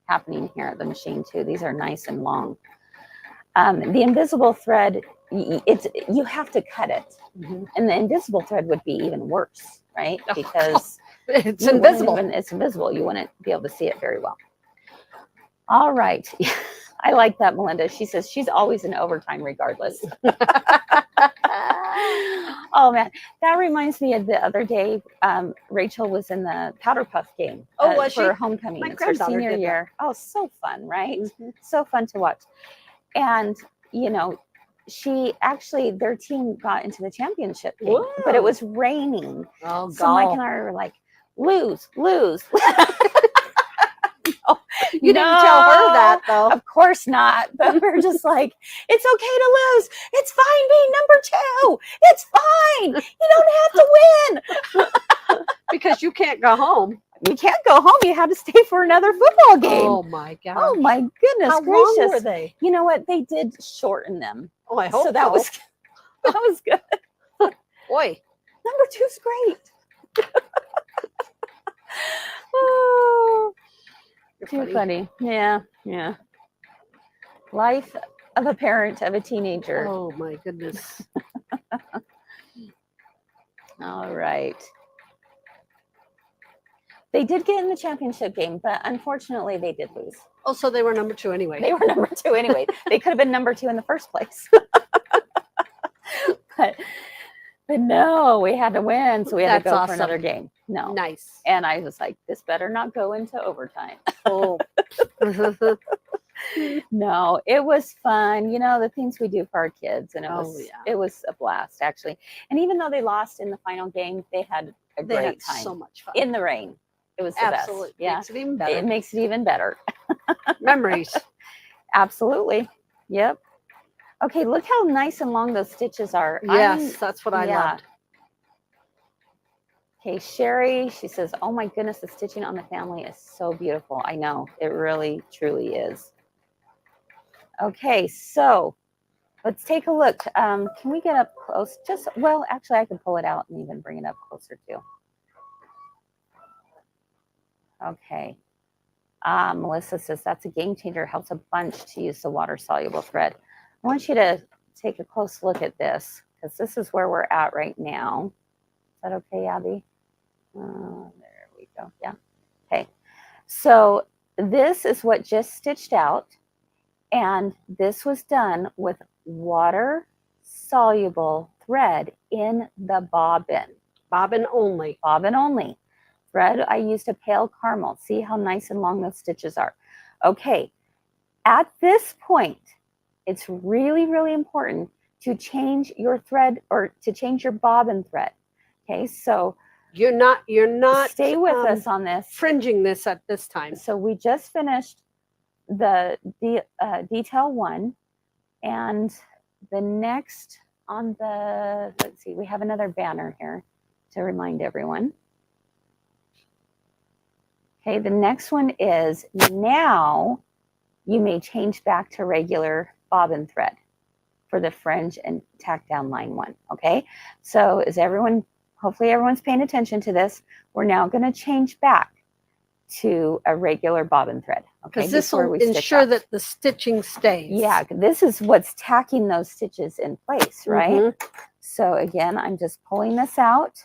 happening here at the machine too. These are nice and long. The invisible thread, you have to cut it. And the invisible thread would be even worse, right? Oh, Because It's you wouldn't invisible. it's invisible. You wouldn't be able to see it very well. All right. I like that, Melinda. She says she's always in overtime regardless. Oh, man. That reminds me of the other day. Rachel was in the Powder Puff game Was for she? homecoming. My It's her granddaughter senior did that. year. Oh, so fun, right? Mhm. So fun to watch. And, their team got into the championship game, but it Whoa. was raining. Oh, So Mike and I were like, lose. You didn't tell her that though. Of course not. But we're just like, it's okay to lose. It's fine being number 2. It's fine. You don't have to win. Because you can't go home. You can't go home. You have to stay for another football game. Oh my gosh. Oh my goodness How gracious. long were they? You know what? They did shorten them. Oh, I hope So that was good. Boy. Number 2's great. Oh, You're too funny. Yeah. Life of a parent of a teenager. Oh my goodness. All right. They did get in the championship game, but unfortunately they did lose. Oh, so they were number 2 anyway. They were number 2 anyway. They could have been number 2 in the first place. but no, we had to win, so we had to That's go awesome. for another game. No. Nice. And I was like, this better not go into overtime. Oh. No, it was fun. You know, the things we do for our kids, and it was a blast actually. And even though they lost in the final game, they had a They great had time so much fun. in the rain. It was the Absolutely. best. Yeah, Makes it even better. it makes it even better. Memories. Absolutely. Yep. Okay, look how nice and long those stitches are. Yes, that's what I loved. Okay, Sherry, she says, oh my goodness, the stitching on the family is so beautiful. I know, it really, truly is. Okay, so let's take a look. Can we get up close? Well, actually, I can pull it out and even bring it up closer too. Okay. Melissa says, that's a game changer. Helps a bunch to use the water-soluble thread. I want you to take a close look at this because this is where we're at right now. Is that okay, Abby? There we go. Yeah. Okay. So this is what just stitched out. And this was done with water-soluble thread in the bobbin. Bobbin only. Bobbin only. Thread, I used a pale caramel. See how nice and long those stitches are. Okay. At this point, it's really, really important to change your thread or to change your bobbin thread. Okay, so you're not stay with us on this. Fringing this at this time. So we just finished the detail 1, and the next on the, let's see, we have another banner here to remind everyone. Okay, the next one is now you may change back to regular bobbin thread for the fringe and tack down line 1. Okay, so is everyone, hopefully everyone's paying attention to this. We're now going to change back to a regular bobbin thread. Okay, because this will ensure that the stitching stays. Yeah, this is what's tacking those stitches in place, right? Mm-hmm. So again, I'm just pulling this out,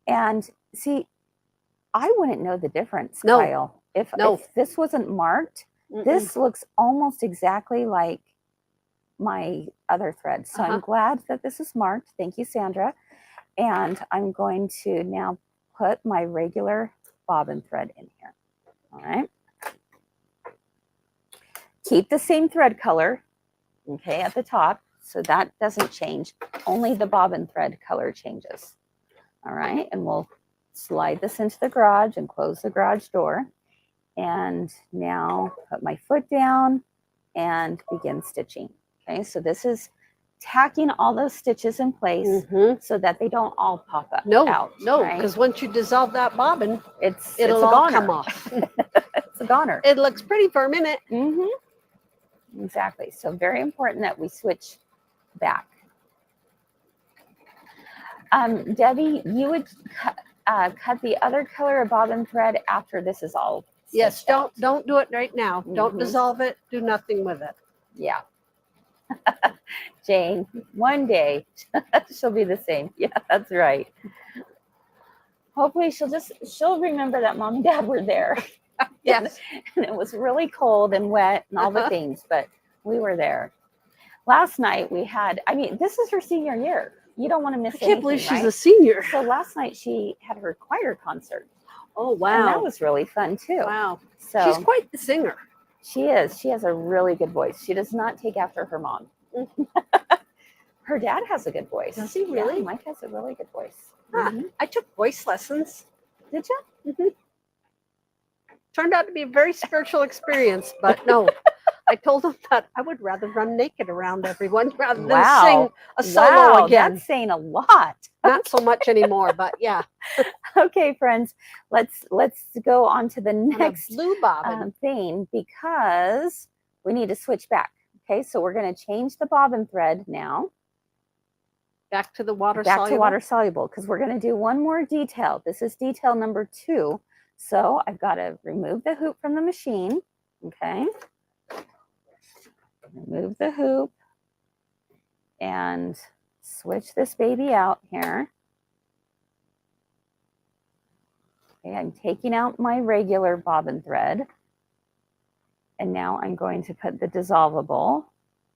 and see, I wouldn't know the difference, Kyle. If this wasn't marked, this looks almost exactly like my other thread. So I'm glad that this is marked. Thank you, Sandra. And I'm going to now put my regular bobbin thread in here. All right. Keep the same thread color, okay, at the top. So that doesn't change. Only the bobbin thread color changes. All right. And we'll slide this into the garage and close the garage door. And now put my foot down and begin stitching. Okay, so this is tacking all those stitches in place so that they don't all pop up. No, because once you dissolve that bobbin, it'll all come off. It's a goner. It looks pretty for a minute. Exactly. So very important that we switch back. Debbie, you would cut the other color of bobbin thread after this is all. Yes, don't do it right now. Don't dissolve it. Do nothing with it. Yeah. Jane, one day she'll be the same. Yeah, that's right. Hopefully she'll remember that mom and dad were there. Yes. And it was really cold and wet and all the things, but we were there. Last night we had, this is her senior year. You don't want to miss anything. I can't believe she's a senior. So last night she had her choir concert. Oh, wow. And that was really fun too. Wow. So she's quite the singer. She is. She has a really good voice. She does not take after her mom. Her dad has a good voice. Does he really? Yeah, Mike has a really good voice. I took voice lessons. Did you? Turned out to be a very spiritual experience, but no. I told them that I would rather run naked around everyone rather than sing a solo again. That's saying a lot. Not so much anymore, but yeah. Okay, friends, let's go on to the On a next blue bobbin. thing because we need to switch back. Okay, so we're going to change the bobbin thread now. Back to the water Back soluble. to water soluble because we're going to do one more detail. This is detail number 2. So I've got to remove the hoop from the machine. Okay. Remove the hoop and switch this baby out here. Okay, I'm taking out my regular bobbin thread. And now I'm going to put the dissolvable,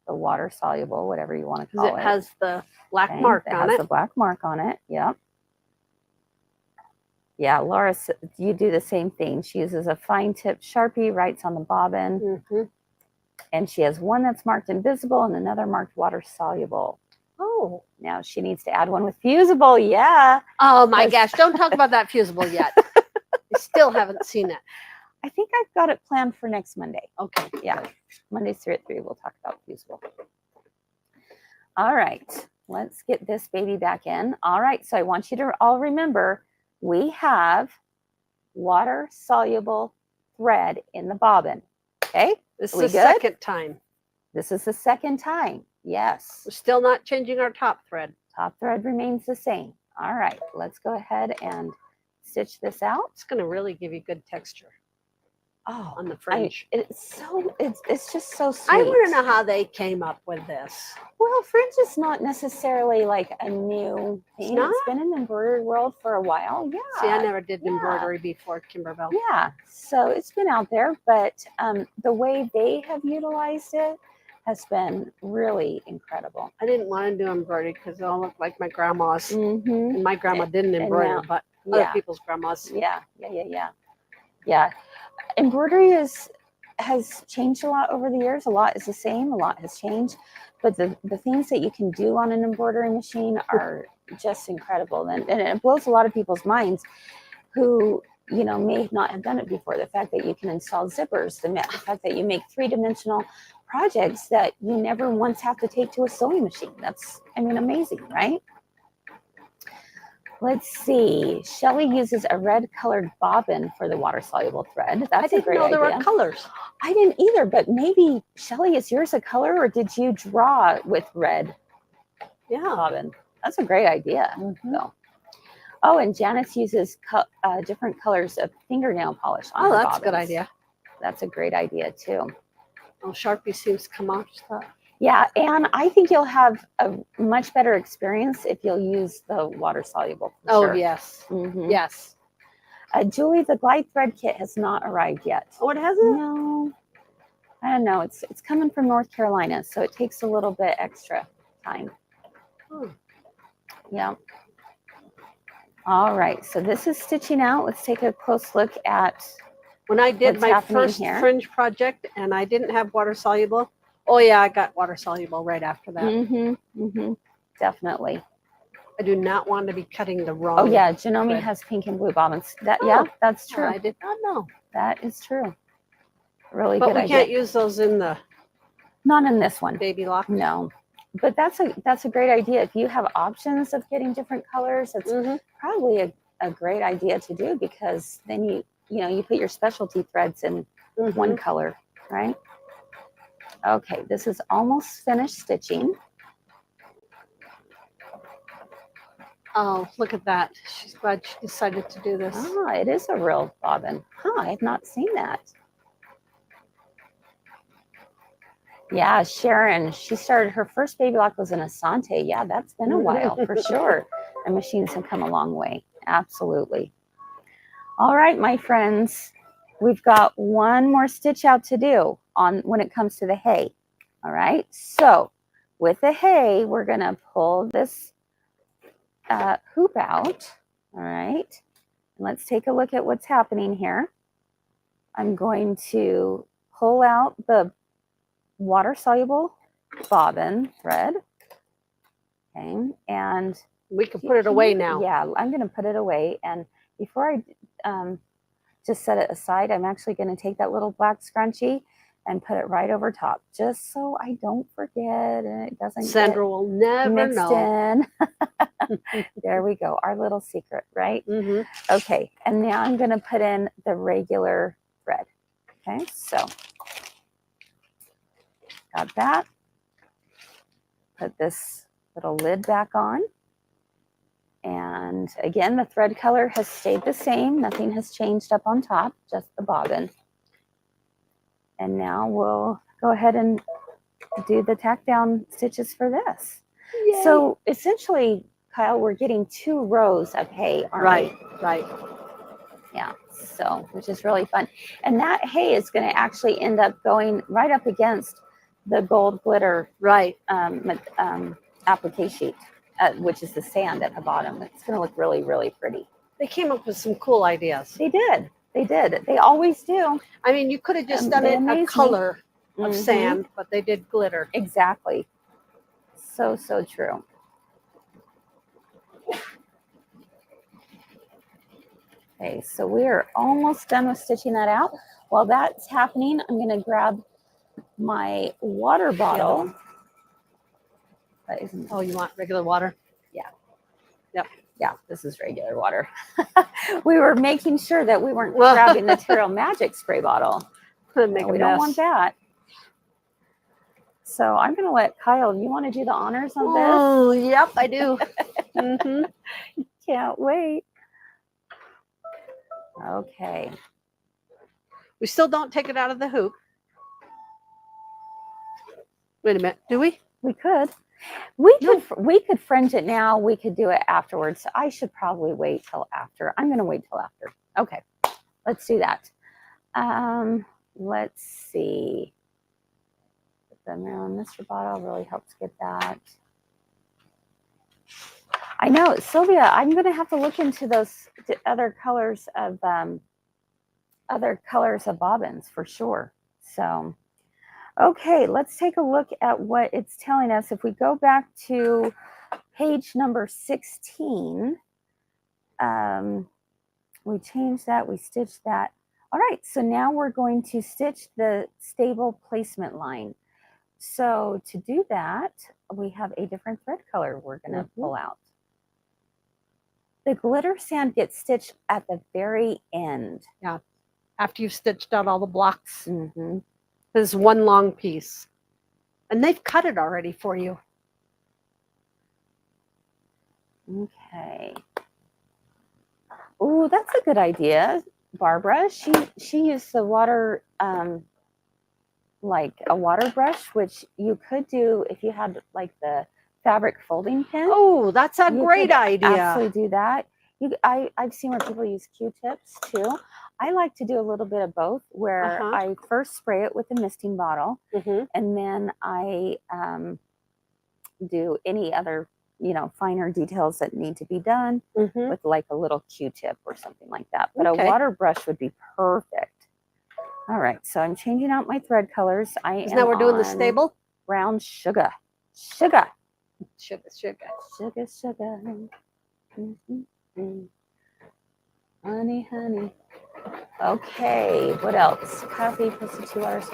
the water soluble, whatever you want to call it. It has the black Okay, mark it on has it. the black mark on it. Yep. Yeah, Laura, you do the same thing. She uses a fine tip Sharpie, writes on the bobbin. And she has one that's marked invisible and another marked water soluble. Oh. Now she needs to add one with fusible. Yeah. Oh my gosh. Don't talk about that fusible yet. I still haven't seen it. I think I've got it planned for next Monday. Okay. Yeah. Mondays 3 at 3, we'll talk about fusible. All right. Let's get this baby back in. All right. So I want you to all remember we have water soluble thread in the bobbin. Okay. This Are we is the good? second time. This is the second time. Yes. We're still not changing our top thread. Top thread remains the same. All right. Let's go ahead and stitch this out. It's going to really give you good texture Oh, on the fringe. It's just so sweet. I want to know how they came up with this. Well, fringe is not necessarily like a new thing. not? It's been in the embroidery world for a while. Yeah. See, I never did Yeah. embroidery before, Kimberbell. Yeah. So it's been out there, but the way they have utilized it has been really incredible. I didn't want to do embroidery because they all look like my grandma's. Mm-hmm. And my grandma didn't and embroider, now- but other yeah. people's grandmas. Yeah. Embroidery has changed a lot over the years. A lot is the same, a lot has changed, but the things that you can do on an embroidery machine are just incredible. And it blows a lot of people's minds who, you know, may not have done it before. The fact that you can install zippers, the fact that you make 3-dimensional projects that you never once have to take to a sewing machine. That's, I mean, amazing, right? Let's see. Shelley uses a red colored bobbin for the water soluble thread. That's I a didn't great know there idea. were colors. I didn't either, but maybe Shelley, is yours a color or did you draw with red Yeah. bobbin? That's a great idea. So. Oh, and Janice uses different colors of fingernail polish on Oh, her that's a good bobbins. idea. That's a great idea too. Oh, Sharpie seems to come off stuff. Yeah, and I think you'll have a much better experience if you'll use the water soluble. Oh, yes. Mhm. Yes. Julie, the glide thread kit has not arrived yet. Oh, it hasn't? No, I don't know. It's coming from North Carolina, so it takes a little bit extra time. Hmm. Yeah. All right, so this is stitching out. Let's take a close look at. When I did What's my happening first here? fringe project and I didn't have water soluble, oh yeah, I got water soluble right after that. Definitely. I do not want to be cutting the wrong. Oh yeah, Janome thread. has pink and blue bobbins. That Oh, yeah, that's true. I did not know. That is true. Really But good we idea. can't use those in the Not in this one. baby lock. No, but that's a great idea. If you have options of getting different colors, it's probably a great idea to do because then you put your specialty threads in one color, right? Okay, this is almost finished stitching. Oh, look at that. She's glad she decided to do this. Ah, it is a real bobbin. Huh, I have not seen that. Yeah, Sharon, she started her first baby lock was an Asante. Yeah, that's been a while for sure. The machines have come a long way. Absolutely. All right, my friends, we've got one more stitch out to do on when it comes to the hay. All right, so with the hay, we're gonna pull this hoop out. All right, and let's take a look at what's happening here. I'm going to pull out the water soluble bobbin thread. Okay, and We can put it away now. Yeah, I'm going to put it away. And before I just set it aside. I'm actually going to take that little black scrunchie and put it right over top, just so I don't forget and it doesn't Sandra get will never mixed know. in. There we go, our little secret, right? Mm-hmm. Okay, and now I'm going to put in the regular thread. Okay, so got that. Put this little lid back on. And again, the thread color has stayed the same. Nothing has changed up on top, just the bobbin. And now we'll go ahead and do the tack down stitches for this. Yay. So essentially, Kyle, we're getting 2 rows of hay, aren't we? Right. Yeah, so which is really fun. And that hay is going to actually end up going right up against the gold glitter Right. applique sheet, which is the sand at the bottom. It's going to look really, really pretty. They came up with some cool ideas. They did. They did. They always do. I mean, you could have just done They it amaze a me. color of Mhm. sand, but they did glitter. Exactly. So, so true. Okay, so we are almost done with stitching that out. While that's happening, I'm going to grab my water bottle. That isn't, Oh, you want regular water? yeah, this is regular water. We were making sure that we weren't Well- grabbing the Terrell Magic spray bottle. Make No, a we mess. don't want that. So I'm going to let Kyle, you want to do the honors on this? Oh, yep, I do. Mm-hmm. Can't wait. Okay. We still don't take it out of the hoop. Wait a minute, do we? We could. We No. could fringe it now. We could do it afterwards. So I should probably wait till after. I'm going to wait till after. Okay. Let's do that. Let's see. The Marilyn Mystery bottle really helps get that. I know, Sylvia, I'm going to have to look into those other colors of bobbins for sure. So, okay, let's take a look at what it's telling us. If we go back to page number 16, we changed that, we stitched that. All right, so now we're going to stitch the stable placement line. So to do that, we have a different thread color we're going to pull out. The glitter sand gets stitched at the very end. Yeah, after you've stitched out all the blocks. Mm-hmm. There's one long piece. And they've cut it already for you. Okay. Oh, that's a good idea, Barbara. She used the water, like a water brush, which you could do if you had like the fabric folding pin. Oh, that's a You great could idea. Absolutely do that. I've seen where people use Q-tips too. I like to do a little bit of both, where I first spray it with a misting bottle, and then I do any other, finer details that need to be done with like a little Q-tip or something like that. But a water brush would be perfect. All right, so I'm changing out my thread colors. Now we're doing the stable? Brown sugar. Sugar. Sugar, sugar. Sugar, sugar. Honey, honey. Okay, what else? Coffee plus the 2 hours.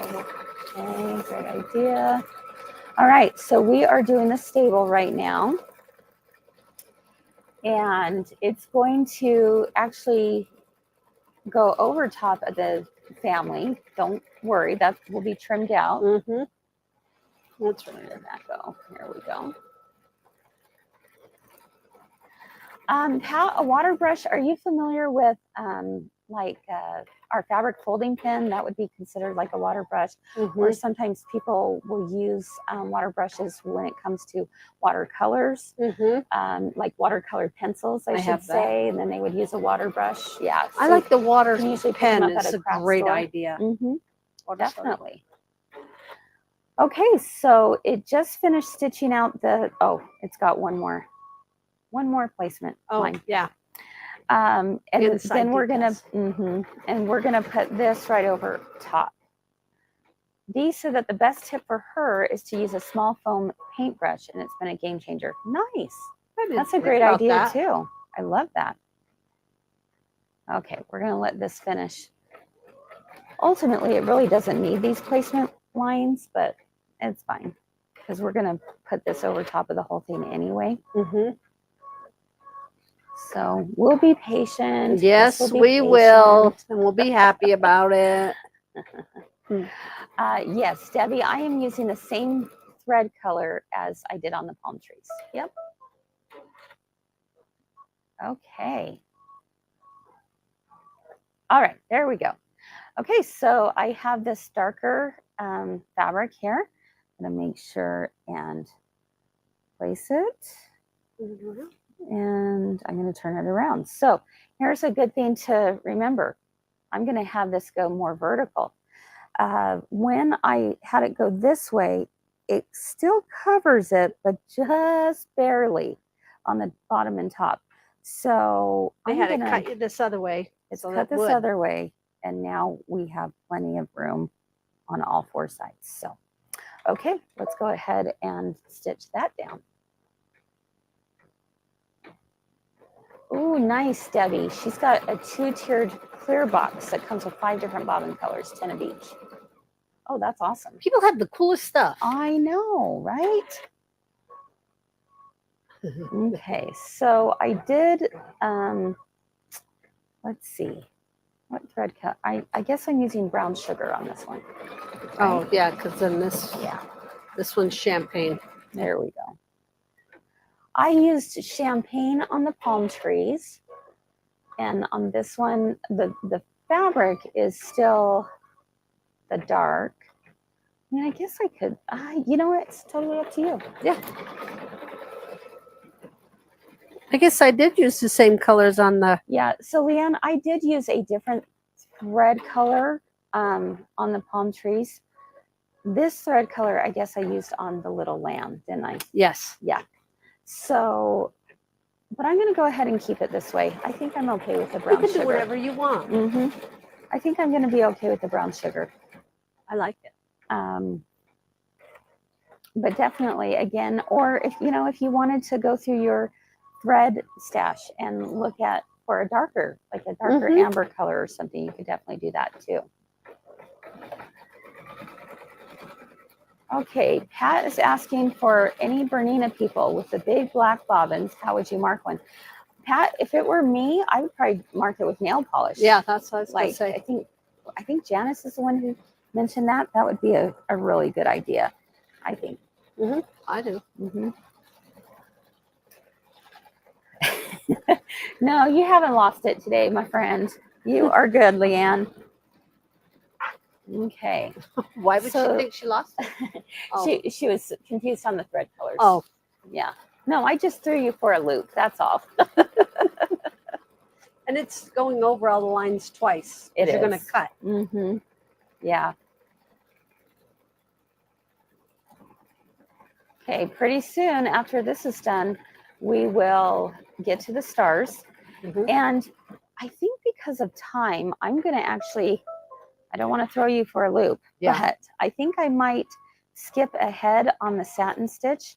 Okay, great idea. All right, so we are doing the stable right now. And it's going to actually go over top of the family. Don't worry, that will be trimmed out. That's Where did that go? Here we go. A water brush, are you familiar with our fabric folding pin? That would be considered like a water brush. Or sometimes people will use water brushes when it comes to watercolors, like watercolor pencils, I should say, and then they would use a water brush. Yeah, so I like the water can usually pick pen. them up It's at a a craft great store. idea. Definitely. Okay, so it just finished stitching out it's got one more placement line. Yeah. And Inside then we're gonna details. and we're gonna put this right over top. Dee said that the best tip for her is to use a small foam paintbrush, and it's been a game changer. Nice. That's a great idea too. I love that. Okay, we're going to let this finish. Ultimately, it really doesn't need these placement lines, but it's fine because we're going to put this over top of the whole thing anyway. Mm-hmm. So we'll be patient. Yes, This we will, and we'll be happy about it. Yes, Debbie, I am using the same thread color as I did on the palm trees. Yep. Okay. All right, there we go. Okay, so I have this darker fabric here. I'm gonna make sure and place it. And I'm gonna turn it around. So here's a good thing to remember. I'm gonna have this go more vertical. When I had it go this way, it still covers it, but just barely on the bottom and top. So I I'm had gonna to cut you this other way. it's so cut that this would. other way, and now we have plenty of room on all four sides. So, okay, let's go ahead and stitch that down. Ooh, nice, Debbie. She's got a 2-tiered clear box that comes with 5 different bobbin colors, 10 of each. Oh, that's awesome. People have the coolest stuff. I know, right? Okay, so I did, let's see, what thread cut? I guess I'm using brown sugar on this one. Right? Oh, yeah, because then Yeah, this one's champagne. there we go. I used champagne on the palm trees, and on this one, the fabric is still the dark. I mean, I guess I could, you know what, it's totally up to you. Yeah. I guess I did use the same colors on the. Yeah, so Leanne, I did use a different thread color on the palm trees. This thread color, I guess I used on the little lamb, didn't I? Yes. Yeah. So, but I'm going to go ahead and keep it this way. I think I'm okay with the brown You can sugar. do whatever you want. Mm-hmm. I think I'm going to be okay with the brown sugar. I like it. But definitely, again, or if you wanted to go through your thread stash and look at for a darker, like a darker amber color or something, you could definitely do that too. Okay, Pat is asking for any Bernina people with the big black bobbins. How would you mark one? Pat, if it were me, I would probably mark it with nail polish. Yeah, that's what I was going to Like say. I think Janice is the one who mentioned that. That would be a really good idea, I think. I do. No, you haven't lost it today, my friend. You are good, Leanne. Okay. Why would she think she lost it? Oh. She was confused on the thread colors. Oh. Yeah. No, I just threw you for a loop. That's all. And it's going over all the lines twice. It You're is. going to cut. Yeah. Okay, pretty soon after this is done, we will get to the stars. And I think because of time, I'm going to actually, I don't want to throw you for a loop, but I think I might skip ahead on the satin stitch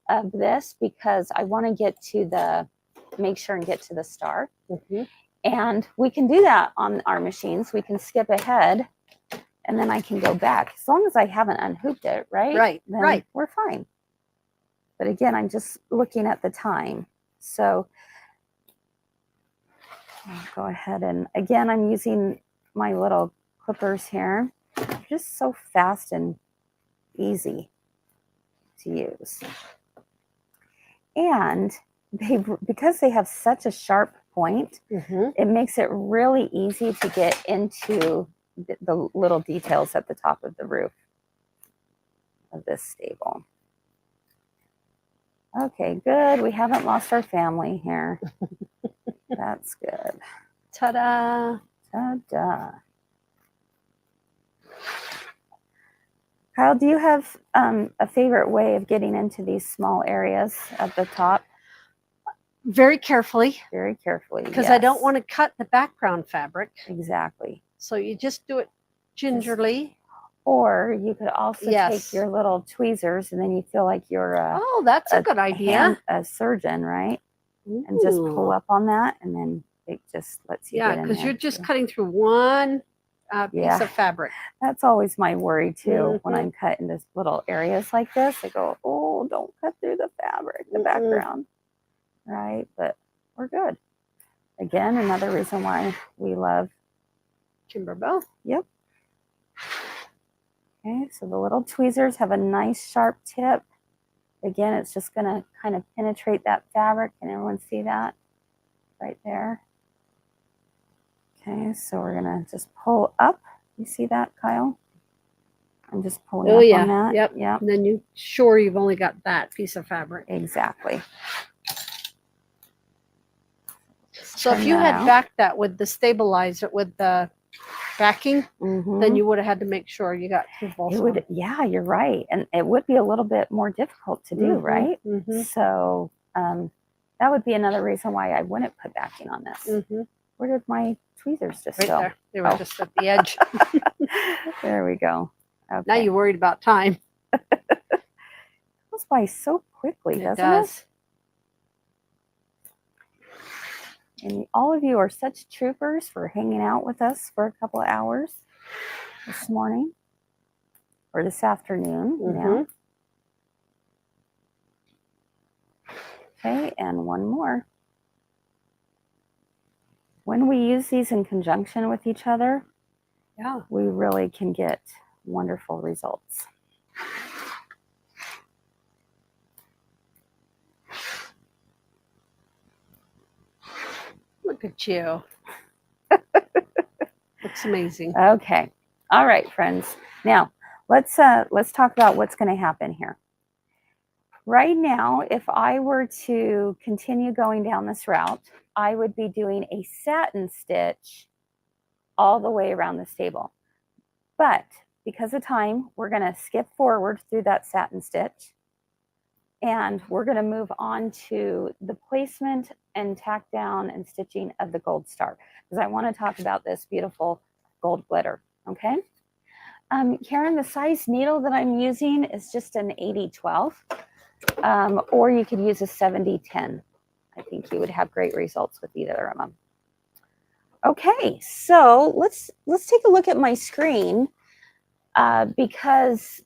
of this because I want to get to make sure and get to the star. And we can do that on our machines. We can skip ahead and then I can go back. As long as I haven't unhooped it, right? Then we're fine. But again, I'm just looking at the time. So I'll go ahead and again, I'm using my little clippers here. They're just so fast and easy to use. And because they have such a sharp point, it makes it really easy to get into the little details at the top of the roof of this stable. Okay, good. We haven't lost our family here. That's good. Ta-da. Ta-da. Kyle, do you have a favorite way of getting into these small areas at the top? Very carefully. Very carefully. Because I don't want to cut the background fabric. Exactly. So you just do it gingerly. Or you could also take your little tweezers and then you feel like you're that's a good idea. A surgeon, right? And just pull up on that and then it just lets you Yeah, get in because there you're just too. cutting through one piece Yeah. of fabric. That's always my worry too. When Mhm. I'm cut into little areas like this, I go, oh, don't cut through the fabric, the Mm-mm. background. Right? But we're good. Again, another reason why we love. Kimberbell. Yep. Okay, so the little tweezers have a nice sharp tip. Again, it's just going to kind of penetrate that fabric. Can everyone see that right there? Okay, so we're going to just pull up. You see that, Kyle? I'm just pulling Oh up yeah. on that. Yep. Yep. And then you've only got that piece of fabric. Exactly. So if you had backed that with the stabilizer, with the backing, then you would have had to make sure you got through both. It would, yeah, you're right, and it would be a little bit more difficult to do, right? So that would be another reason why I wouldn't put backing on this. Where did my tweezers just Right go? there. They were just at the edge. There we go. Okay. Now you're worried about time. It goes by so quickly, doesn't it? And all of you are such troopers for hanging out with us for a couple of hours this morning or this afternoon. Now. Okay, and one more. When we use these in conjunction with each other, Yeah, we really can get wonderful results. look at you. Looks amazing. Okay. All right, friends. Now, let's talk about what's going to happen here. Right now, if I were to continue going down this route, I would be doing a satin stitch all the way around this table. But because of time, we're going to skip forward through that satin stitch, and we're going to move on to the placement and tack down and stitching of the gold star, because I want to talk about this beautiful gold glitter. Okay. Karen, the size needle that I'm using is just an 80-12, or you could use a 70-10. I think you would have great results with either of them. Okay, so let's take a look at my screen, because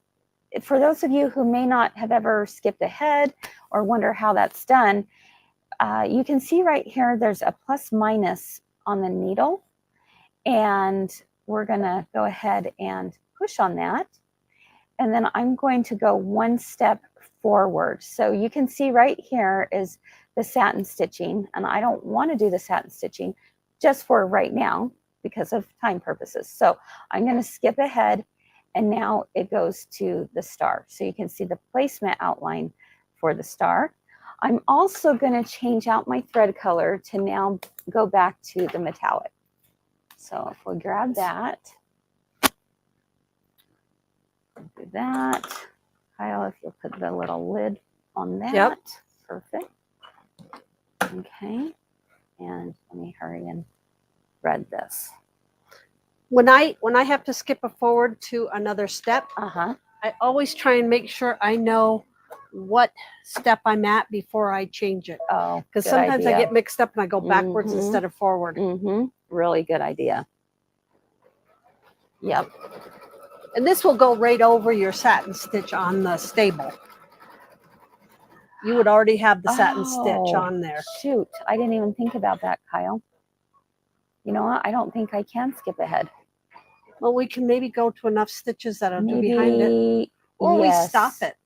for those of you who may not have ever skipped ahead or wonder how that's done, you can see right here there's a plus minus on the needle, and we're going to go ahead and push on that, and then I'm going to go one step forward. So you can see right here is the satin stitching, and I don't want to do the satin stitching just for right now because of time purposes. So I'm going to skip ahead, and now it goes to the star. So you can see the placement outline for the star. I'm also going to change out my thread color to now go back to the metallic. So if we grab that, do that. Kyle, if you'll put the little lid on that. Yep. Perfect. Okay. And let me hurry and thread this. When I have to skip forward to another step, I always try and make sure I know what step I'm at before I change it. Oh, because sometimes I get mixed up and I go backwards instead of forward. Really good idea. Yep. And this will go right over your satin stitch on the stable. You would already have the satin stitch on there. Shoot, I didn't even think about that, Kyle. You know what? I don't think I can skip ahead. Well, we can maybe go to enough stitches that'll do behind it, or we stop it.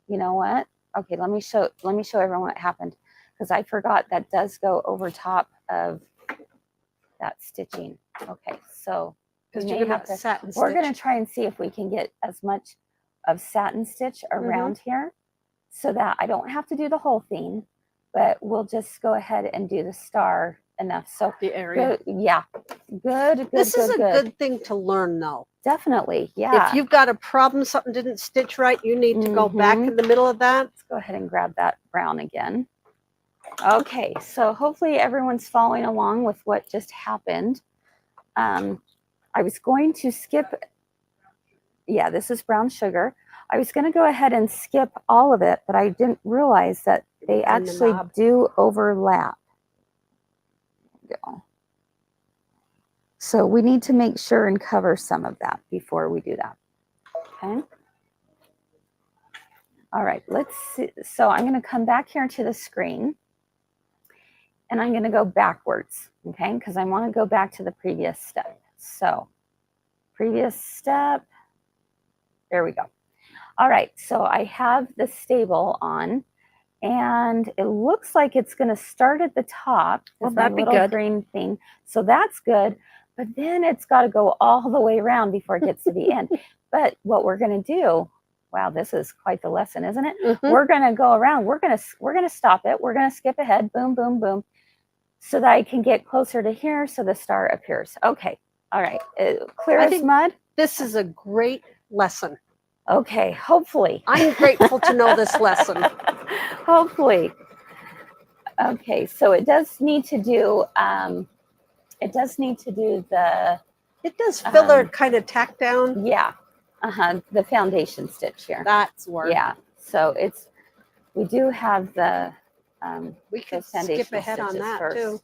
You know what? Okay, let me show everyone what happened, because I forgot that does go over top of that stitching. Okay, so because you're gonna have to satin stitch. We're gonna try and see if we can get as much of satin stitch around here, so that I don't have to do the whole thing, but we'll just go ahead and do the star enough. So the area. Good. This is a good thing to learn, though. Definitely, yeah. If you've got a problem, something didn't stitch right, you need to go back in the middle of that. Let's go ahead and grab that brown again. Okay, so hopefully everyone's following along with what just happened. I was going to skip, this is brown sugar. I was going to go ahead and skip all of it, but I didn't realize that they actually do overlap. There we go. So we need to make sure and cover some of that before we do that. Okay. All right, let's see. So I'm going to come back here to the screen and I'm going to go backwards, okay? Because I want to go back to the previous step. So previous step, there we go. All right, so I have the stable on and it looks like it's going to start at the top. Well, That's my that'd be little good. green thing. So that's good, but then it's got to go all the way around before it gets to the end. But what we're going to do, wow, this is quite the lesson, isn't it? Mhm. We're going to go around. We're going to stop it. We're going to skip ahead. Boom, boom, boom, so that I can get closer to here so the star appears. Okay. All right. Clear I as think- mud? This is a great lesson. Okay. Hopefully. I'm grateful to know this lesson. Hopefully. Okay. So it does need to do, the, It does filler kind of tack down. yeah, the foundation stitch here. That's where Yeah. So we do have the, we can those skip foundational ahead on stitches that first. too.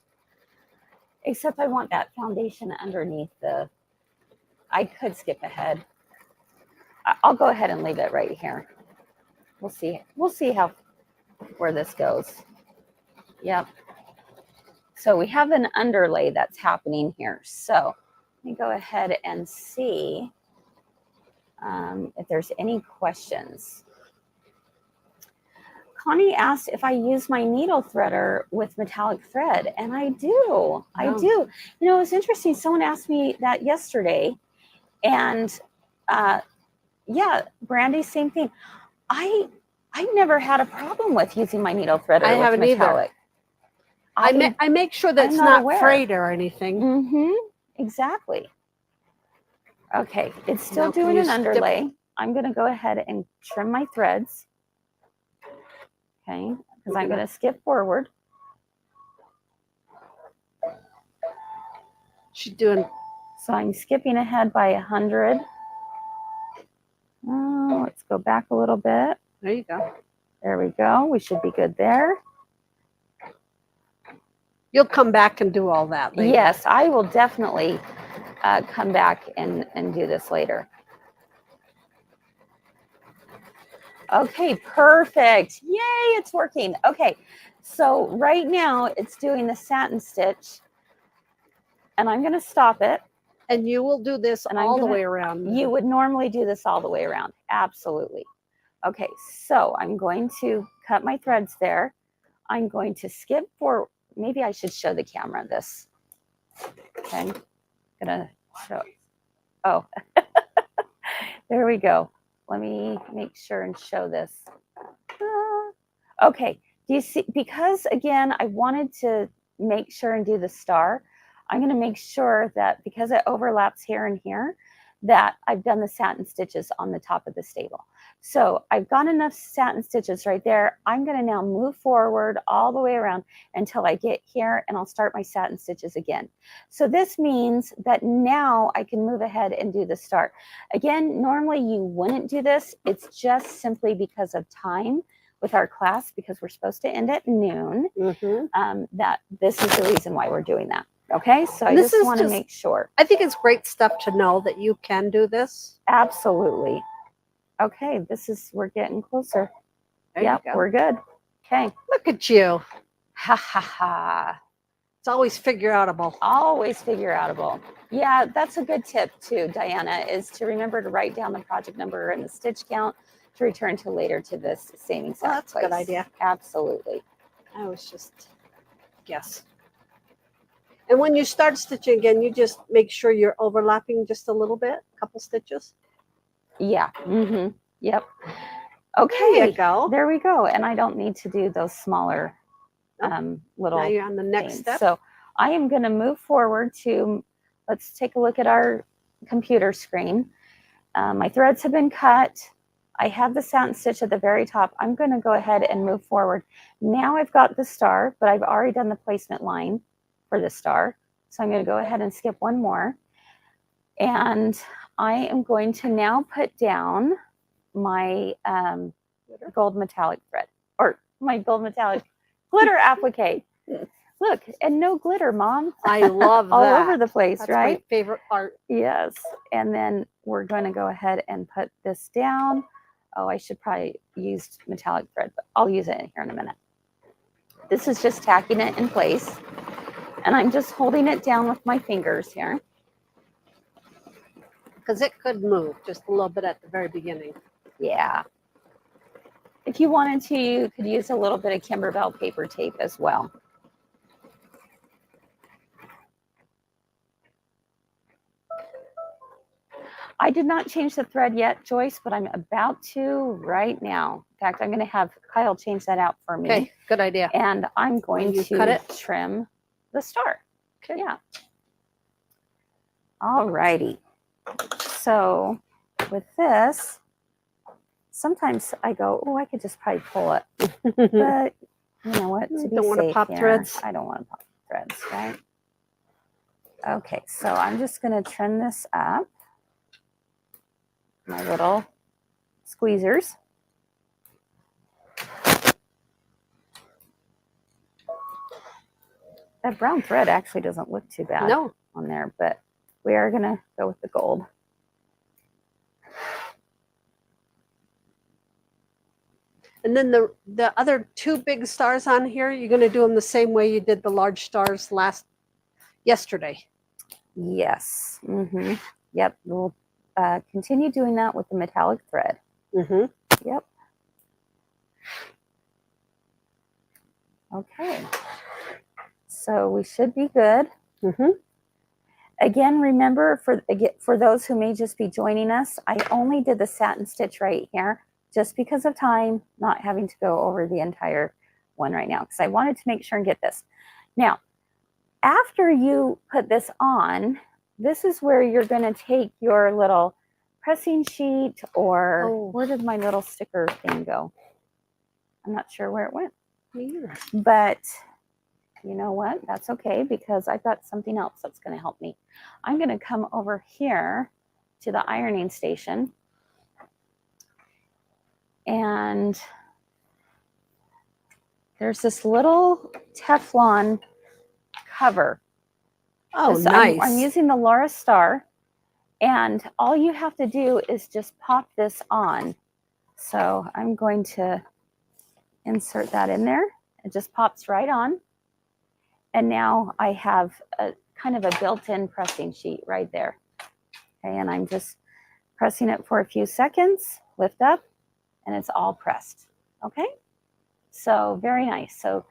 Except I want that foundation underneath I could skip ahead. I'll go ahead and leave it right here. We'll see. We'll see where this goes. Yep. So we have an underlay that's happening here. So let me go ahead and see if there's any questions. Connie asked if I use my needle threader with metallic thread, and I do. I do. You know, it's interesting. Someone asked me that yesterday, and yeah, Brandy, same thing. I never had a problem with using my needle threader I with haven't either. metallic. I make sure that I'm it's not not aware. frayed or anything. Mm-hmm. Exactly. Okay, it's still Now, can doing you an skip- underlay. I'm going to go ahead and trim my threads. Okay, because I'm going to skip forward. She's doing. So I'm skipping ahead by 100. Oh, let's go back a little bit. There you go. There we go. We should be good there. You'll come back and do all that later. Yes, I will definitely come back and do this later. Okay, perfect. Yay, it's working. Okay, so right now it's doing the satin stitch, and I'm going to stop it. And you will do this And I'm all the gonna- way around. You would normally do this all the way around. Absolutely. Okay, so I'm going to cut my threads there. I'm going to skip for, maybe I should show the camera this. Okay, I'm gonna show. Oh, there we go. Let me make sure and show this. Okay, do you see, because again, I wanted to make sure and do the star, I'm gonna make sure that because it overlaps here and here, that I've done the satin stitches on the top of the stable. So I've got enough satin stitches right there. I'm gonna now move forward all the way around until I get here, and I'll start my satin stitches again. So this means that now I can move ahead and do the start. Again, normally you wouldn't do this. It's just simply because of time with our class, because we're supposed to end at noon, that this is the reason why we're doing that. Okay, so I This just is want to just- make sure. I think it's great stuff to know that you can do this. Absolutely. Okay, we're getting closer. There Yep, you go. we're good. Okay. Look at you. Ha ha ha. It's always figure outable. Always figure outable. Yeah, that's a good tip too, Diana, is to remember to write down the project number and the stitch count to return to later to this same exact Well, that's a good place. idea. Absolutely. I was just guess. And when you start stitching again, you just make sure you're overlapping just a little bit, a couple stitches. Yeah. Mm-hmm. Yep. There Okay. you go. There we go. And I don't need to do those smaller little Now you're on the next things. step. So I am going to move forward to, let's take a look at our computer screen. My threads have been cut. I have the satin stitch at the very top. I'm going to go ahead and move forward. Now I've got the star, but I've already done the placement line for the star. So I'm going to go ahead and skip one more. And I am going to now put down my gold metallic thread, or my gold metallic glitter applique. Look, and no glitter, Mom. I love All that. over the place, That's right? my favorite part. Yes. And then we're going to go ahead and put this down. Oh, I should probably use metallic thread, but I'll use it here in a minute. This is just tacking it in place. And I'm just holding it down with my fingers here. Because it could move just a little bit at the very beginning. Yeah. If you wanted to, you could use a little bit of Kimberbell paper tape as well. I did not change the thread yet, Joyce, but I'm about to right now. In fact, I'm going to have Kyle change that out for me. Okay, good idea. And I'm going you to cut it? trim the star. Okay. Yeah. All righty. So with this, sometimes I go, oh, I could just probably pull it. But you know what? To be Don't want to safe pop here, threads. I don't want to pop threads, right? Okay, so I'm just going to trim this up. My little squeezers. That brown thread actually doesn't look too bad No. on there, but we are going to go with the gold. And then the other two big stars on here, you're going to do them the same way you did the large stars yesterday. Yes. Mm-hmm. Yep. We'll continue doing that with the metallic thread. Mm-hmm. Yep. Okay. So we should be good. Mm-hmm. Again, remember for those who may just be joining us, I only did the satin stitch right here just because of time, not having to go over the entire one right now because I wanted to make sure and get this. Now, after you put this on, this is where you're going to take your little pressing sheet or where did my little sticker thing go? I'm not sure where it went. Me either. But you know what? That's okay because I've got something else that's going to help me. I'm going to come over here to the ironing station. And there's this little Teflon cover. Oh, nice. I'm using the Laura Star. And all you have to do is just pop this on. So I'm going to insert that in there. It just pops right on. And now I have a kind of a built-in pressing sheet right there. Okay, and I'm just pressing it for a few seconds, lift up, and it's all pressed. Okay, so very nice. So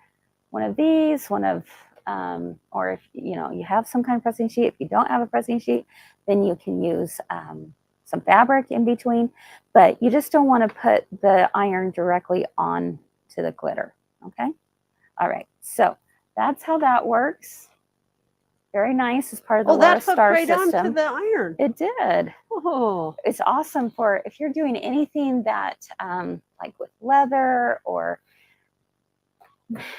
one of these, or if you have some kind of pressing sheet, if you don't have a pressing sheet, then you can use some fabric in between, but you just don't want to put the iron directly on to the glitter. Okay, all right, so that's how that works. Very nice as part of the Laura Star right system. onto the iron. It did. Oh, It's awesome for if you're doing anything that like with leather or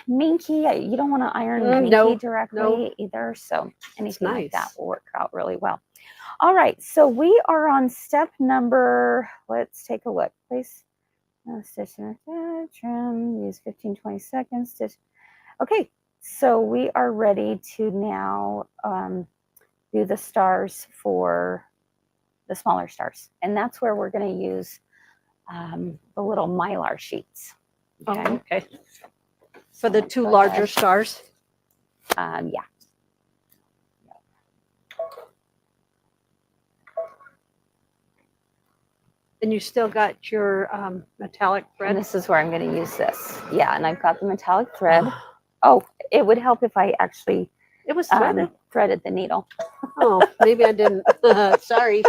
minky. You don't want to iron minky directly either. So anything like that will work out really well. All right. So we are on step number, let's take a look. Place stitch trim, use 15-20 seconds. Stitch. Okay. So we are ready to now do the stars for the smaller stars. And that's where we're going to use the little mylar sheets. Okay. oh, okay. For the two larger stars. Yeah. And you still got your metallic thread. And this is where I'm going to use this. Yeah, and I've got the metallic thread. Oh, it would help if I actually It was threaded. Threaded the needle. Oh, maybe I didn't. Sorry.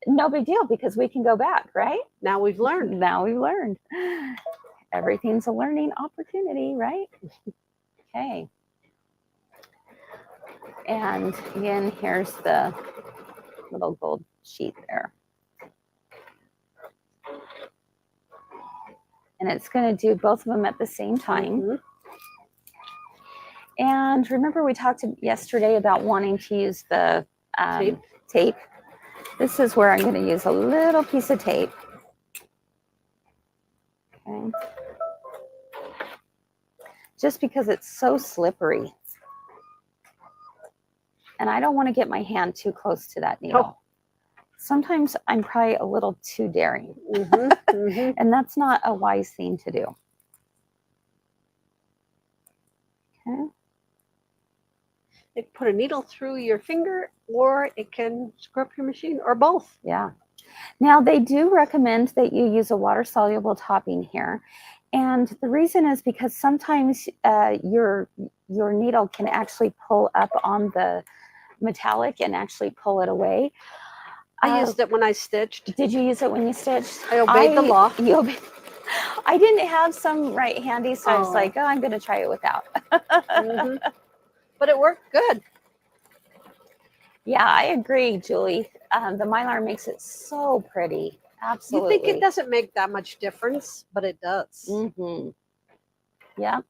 No big deal because we can go back, right? Now we've learned. Now we've learned. Everything's a learning opportunity, right? Okay. And again, here's the little gold sheet there. And it's going to do both of them at the same time. Mm-hmm. And remember we talked yesterday about wanting to use the tape. This is where I'm going to use a little piece of tape. Okay. just because it's so slippery. And I don't want to get my hand too close to that needle. Sometimes I'm probably a little too daring. And that's not a wise thing to do. Okay. It put a needle through your finger, or it can screw up your machine, or both. Yeah. Now they do recommend that you use a water-soluble topping here. And the reason is because sometimes your needle can actually pull up on the metallic and actually pull it away. I used it when I stitched. Did you use it when you stitched? I obeyed the law. You obeyed. I didn't have some right handy, so I was Oh. like, oh, I'm going to try it without. But it worked good. Yeah, I agree, Julie. The Mylar makes it so pretty. Absolutely. You think it doesn't make that much difference, but it does. Yeah.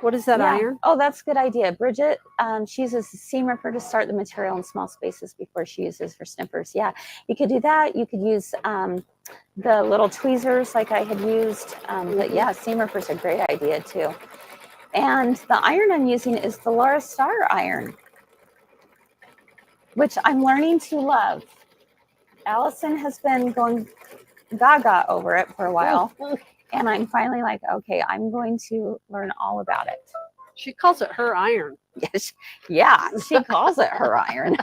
What is that Yeah. iron? Oh, that's a good idea. Bridget, she uses a seam ripper to start the material in small spaces before she uses for snippers. Yeah, you could do that. You could use the little tweezers like I had used. But yeah, seam ripper's a great idea too. And the iron I'm using is the Laura Star iron, which I'm learning to love. Allison has been going gaga over it for a while. And I'm finally like, okay, I'm going to learn all about it. She calls it her iron. Yes. Yeah, she calls it her iron.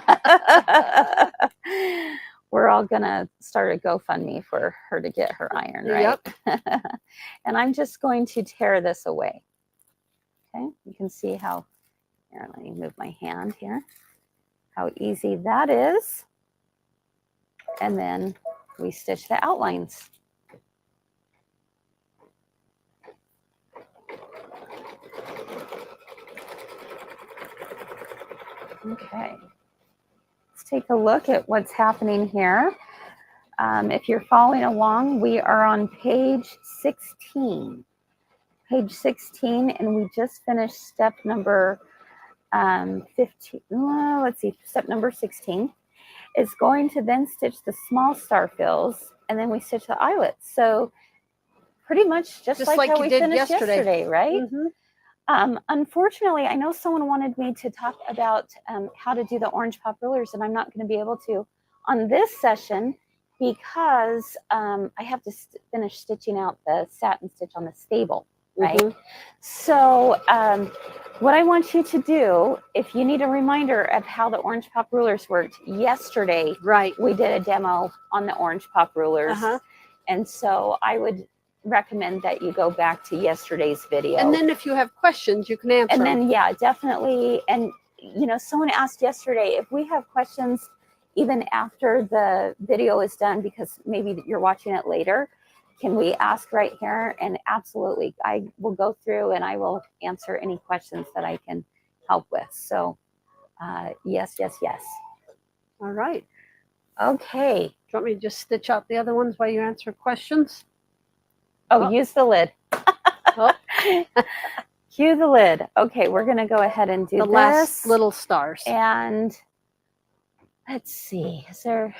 We're all going to start a GoFundMe for her to get her iron, right? Yep. And I'm just going to tear this away. Okay, you can see how, here, let me move my hand here, how easy that is. And then we stitch the outlines. Okay, let's take a look at what's happening here. If you're following along, we are on page 16. Page 16, and we just finished step number 15. Let's see, step number 16 is going to then stitch the small star fills, and then we stitch the eyelets. So pretty much just like how we finished yesterday, right? Unfortunately, I know someone wanted me to talk about how to do the orange pop rulers, and I'm not going to be able to on this session because I have to finish stitching out the satin stitch on the stable, right? So what I want you to do, if you need a reminder of how the orange pop rulers worked, yesterday, right, we did a demo on the orange pop rulers. And so I would recommend that you go back to yesterday's video. And then if you have questions, you can answer. And then, yeah, definitely. And, you know, someone asked yesterday if we have questions even after the video is done, because maybe you're watching it later, can we ask right here? And absolutely, I will go through and I will answer any questions that I can help with. So yes, yes, yes. All right. Okay. Do you want me to just stitch out the other ones while you answer questions? Oh, use the lid. Cue the lid. Okay, we're going to go ahead and do the this. Last little stars. And let's see. Is there,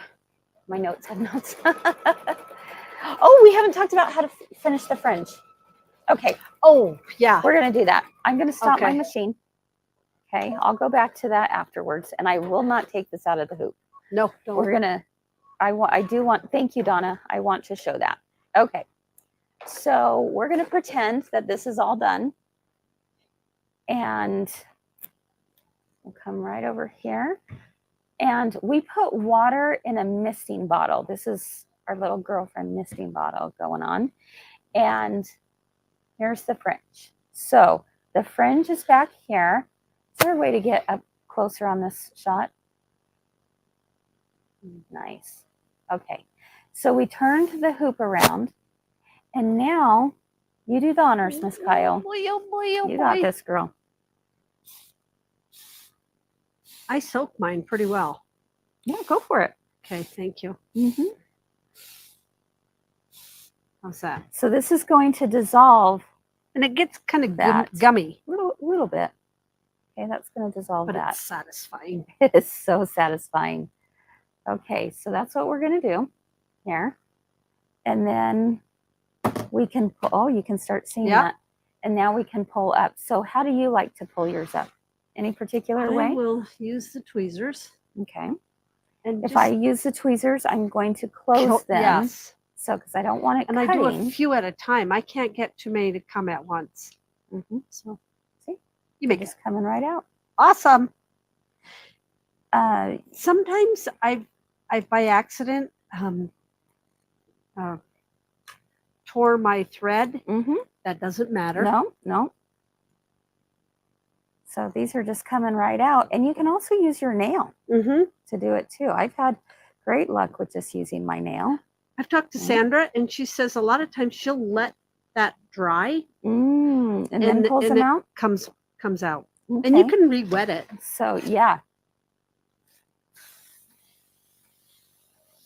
my notes have notes. Oh, we haven't talked about how to finish the fringe. Okay. Oh, yeah. We're going to do that. I'm going to stop my machine. Okay, I'll go back to that afterwards, and I will not take this out of the hoop. No, don't. We're going to, I do want, thank you, Donna. I want to show that. Okay. So we're going to pretend that this is all done. And we'll come right over here. And we put water in a misting bottle. This is our little girlfriend misting bottle going on. And here's the fringe. So the fringe is back here. Is there a way to get up closer on this shot? Nice. Okay. So we turned the hoop around. And now you do the honors, Miss Kyle. Boy, oh boy, oh you boy. got this, girl. I soak mine pretty well. Yeah, go for it. Okay, thank you. How's that? So this is going to dissolve. And it gets kind of that gummy. Little bit. Okay, that's going to dissolve but that. It's satisfying. It is so satisfying. Okay, so that's what we're going to do here. And then we can, oh, you can start seeing that. And now we can pull up. So how do you like to pull yours up? Any particular I way? will use the tweezers. Okay. And If I use the tweezers, I'm going to close them. Yes. So, because I don't want it And cutting. I do a few at a time. I can't get too many to come at once. So See? you make it It's coming right out. awesome. Uh, Sometimes I've by accident tore my thread. That doesn't matter. No. So these are just coming right out. And you can also use your nail to do it too. I've had great luck with just using my nail. I've talked to Sandra, and she says a lot of times she'll let that dry, and then pulls them it out. Comes out, Okay. and you can re-wet it. So yeah,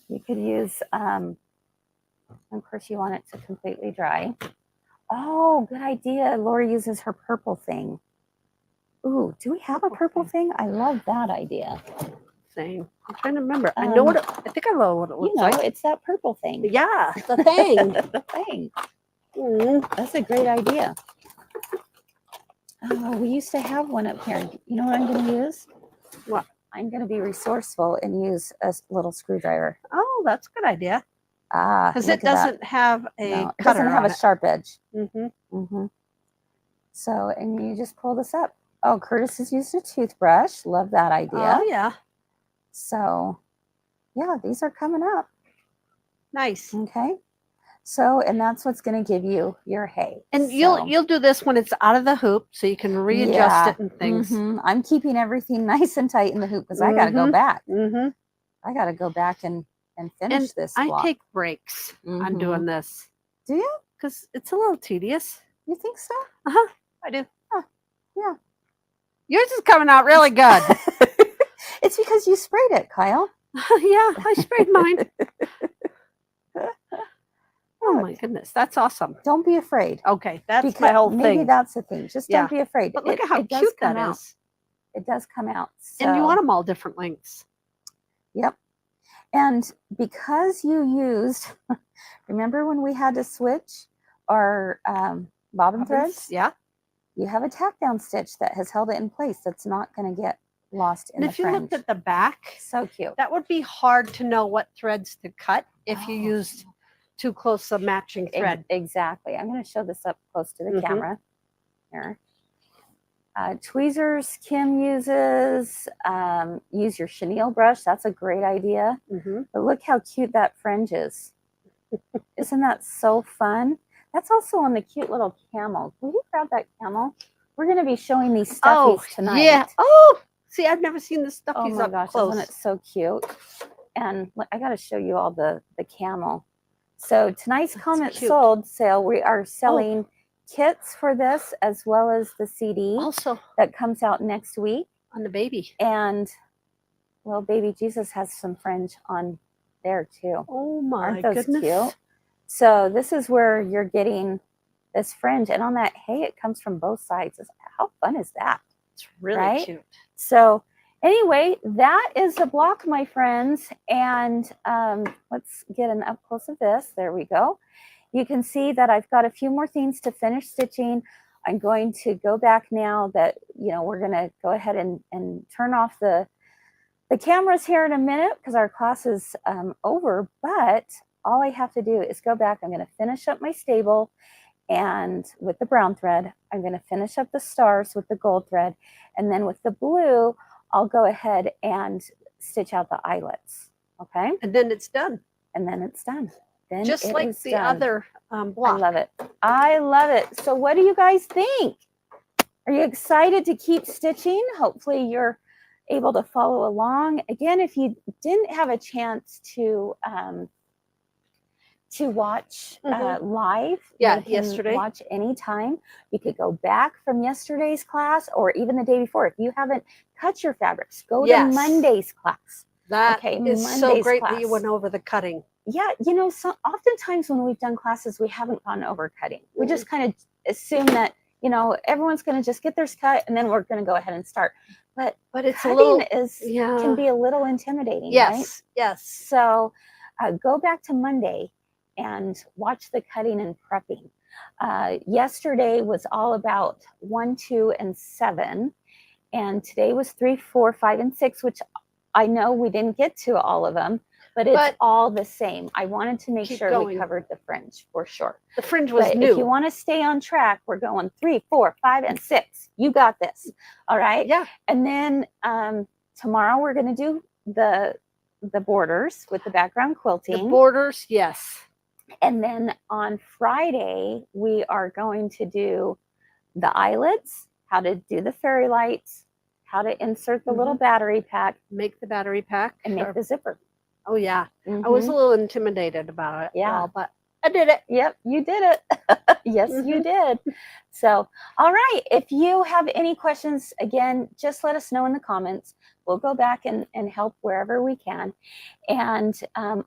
you could use. Of course, you want it to completely dry. Oh, good idea. Lori uses her purple thing. Ooh, do we have a purple thing? I love that idea. Thing. I'm trying to remember. I know what I think I know what it looks like. It's that purple thing. Yeah, the thing. The thing. That's a great idea. Oh, we used to have one up here. You know what I'm going to use? What? I'm going to be resourceful and use a little screwdriver. Oh, that's a good idea. Because Look it at that. doesn't have a No, it cutter doesn't have on a sharp edge. it. So, and you just pull this up. Oh, Curtis has used a toothbrush. Love that idea. Oh yeah, So, yeah, these are coming up. nice. Okay. So, and that's what's going to give you your hay. And So, you'll do this when it's out of the hoop, so you can readjust it and things. I'm keeping everything nice and tight in the hoop because I got to go back. I got to go back and finish this I block. take breaks on doing this. Do you? Because it's a little tedious. You think so? I do. Yeah. Yours is coming out really good. It's because you sprayed it, Kyle. Yeah, I sprayed mine. Oh my goodness, that's awesome. Don't be afraid. Okay, that's my whole Maybe thing. that's the thing. Just don't be afraid. But look at how does cute come that out. is. It does come out. And you So- want them all different lengths. Yep. And because you used, remember when we had to switch our bobbin threads? Yeah. You have a tack down stitch that has held it in place. That's not going to get lost in And the if you fringe. looked at the back, So cute. that would be hard to know what threads to cut if you used too close a matching thread. Exactly. I'm going to show this up close to the Mhm. camera. Here. Tweezers Kim uses. Use your chenille brush. That's a great idea. But look how cute that fringe is. Isn't that so fun? That's also on the cute little camel. Will you grab that camel? We're going to be showing these stuffies tonight. Yeah. Oh, see, I've never seen the stuffies Oh my up gosh, close. isn't it so cute? And I got to show you all the camel. So tonight's That's comment cute. sold sale, we are selling kits for this as well as the CD Also that comes out next week. on the baby. And well, baby Jesus has some fringe on there too. Oh my Aren't those goodness. cute? So this is where you're getting this fringe, and on that hay it comes from both sides. How fun is that? It's really Right? cute. So anyway, that is the block, my friends. And let's get an up close of this. There we go. You can see that I've got a few more things to finish stitching. I'm going to go back now that, we're going to go ahead and turn off the cameras here in a minute because our class is over. But all I have to do is go back. I'm going to finish up my stable and with the brown thread. I'm going to finish up the stars with the gold thread. And then with the blue, I'll go ahead and stitch out the eyelets. Okay. And then it's done. And then it's done. Then Just it like is the done. other I block. love it. I love it. So what do you guys think? Are you excited to keep stitching? Hopefully you're able to follow along. Again, if you didn't have a chance to watch live, Yeah, you can yesterday. watch anytime. You could go back from yesterday's class or even the day before. If you haven't cut your fabrics, go Yes. to Monday's class. That Okay, is so Monday's great that you class. went over the cutting. Yeah, so oftentimes when we've done classes, we haven't gone over cutting. We Mm. just kind of assume that, everyone's going to just get theirs cut and then we're going to go ahead and start. But it's a cutting little can be a little intimidating, right? yes, yes. So go back to Monday and watch the cutting and prepping. Yesterday was all about 1, 2, and 7. And today was 3, 4, 5, and 6, which I know we didn't get to all of them, but it's all the same. I wanted to make sure we covered the fringe for sure. The fringe was but new. If you want to stay on track, we're going 3, 4, 5, and 6. You got this. All right. Yeah. And then tomorrow we're going to do the borders with the background quilting. The borders, yes. And then on Friday, we are going to do the eyelets, how to do the fairy lights, how to insert the little battery pack. Make the battery pack. And make the zipper. Oh, yeah. I was a little intimidated about it. Yeah. But I did it. Yep, you did it. Yes, you did. So, all right. If you have any questions, again, just let us know in the comments. We'll go back and help wherever we can. And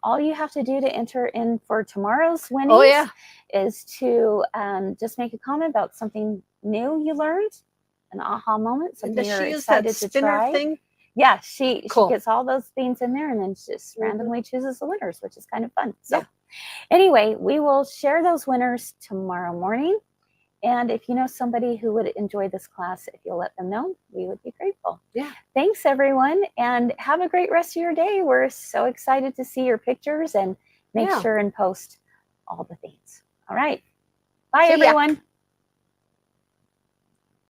all you have to do to enter in for tomorrow's winnings is to just make a comment about something new you learned, an aha moment, something you're excited to try. Thing? Yeah, she gets all those beans in there and then just randomly chooses the winners, which is kind of fun. So anyway, we will share those winners tomorrow morning. And if you know somebody who would enjoy this class, if you'll let them know, we would be grateful. Yeah. Thanks, everyone. And have a great rest of your day. We're so excited to see your pictures and make sure and post all the things. All right. Bye, everyone.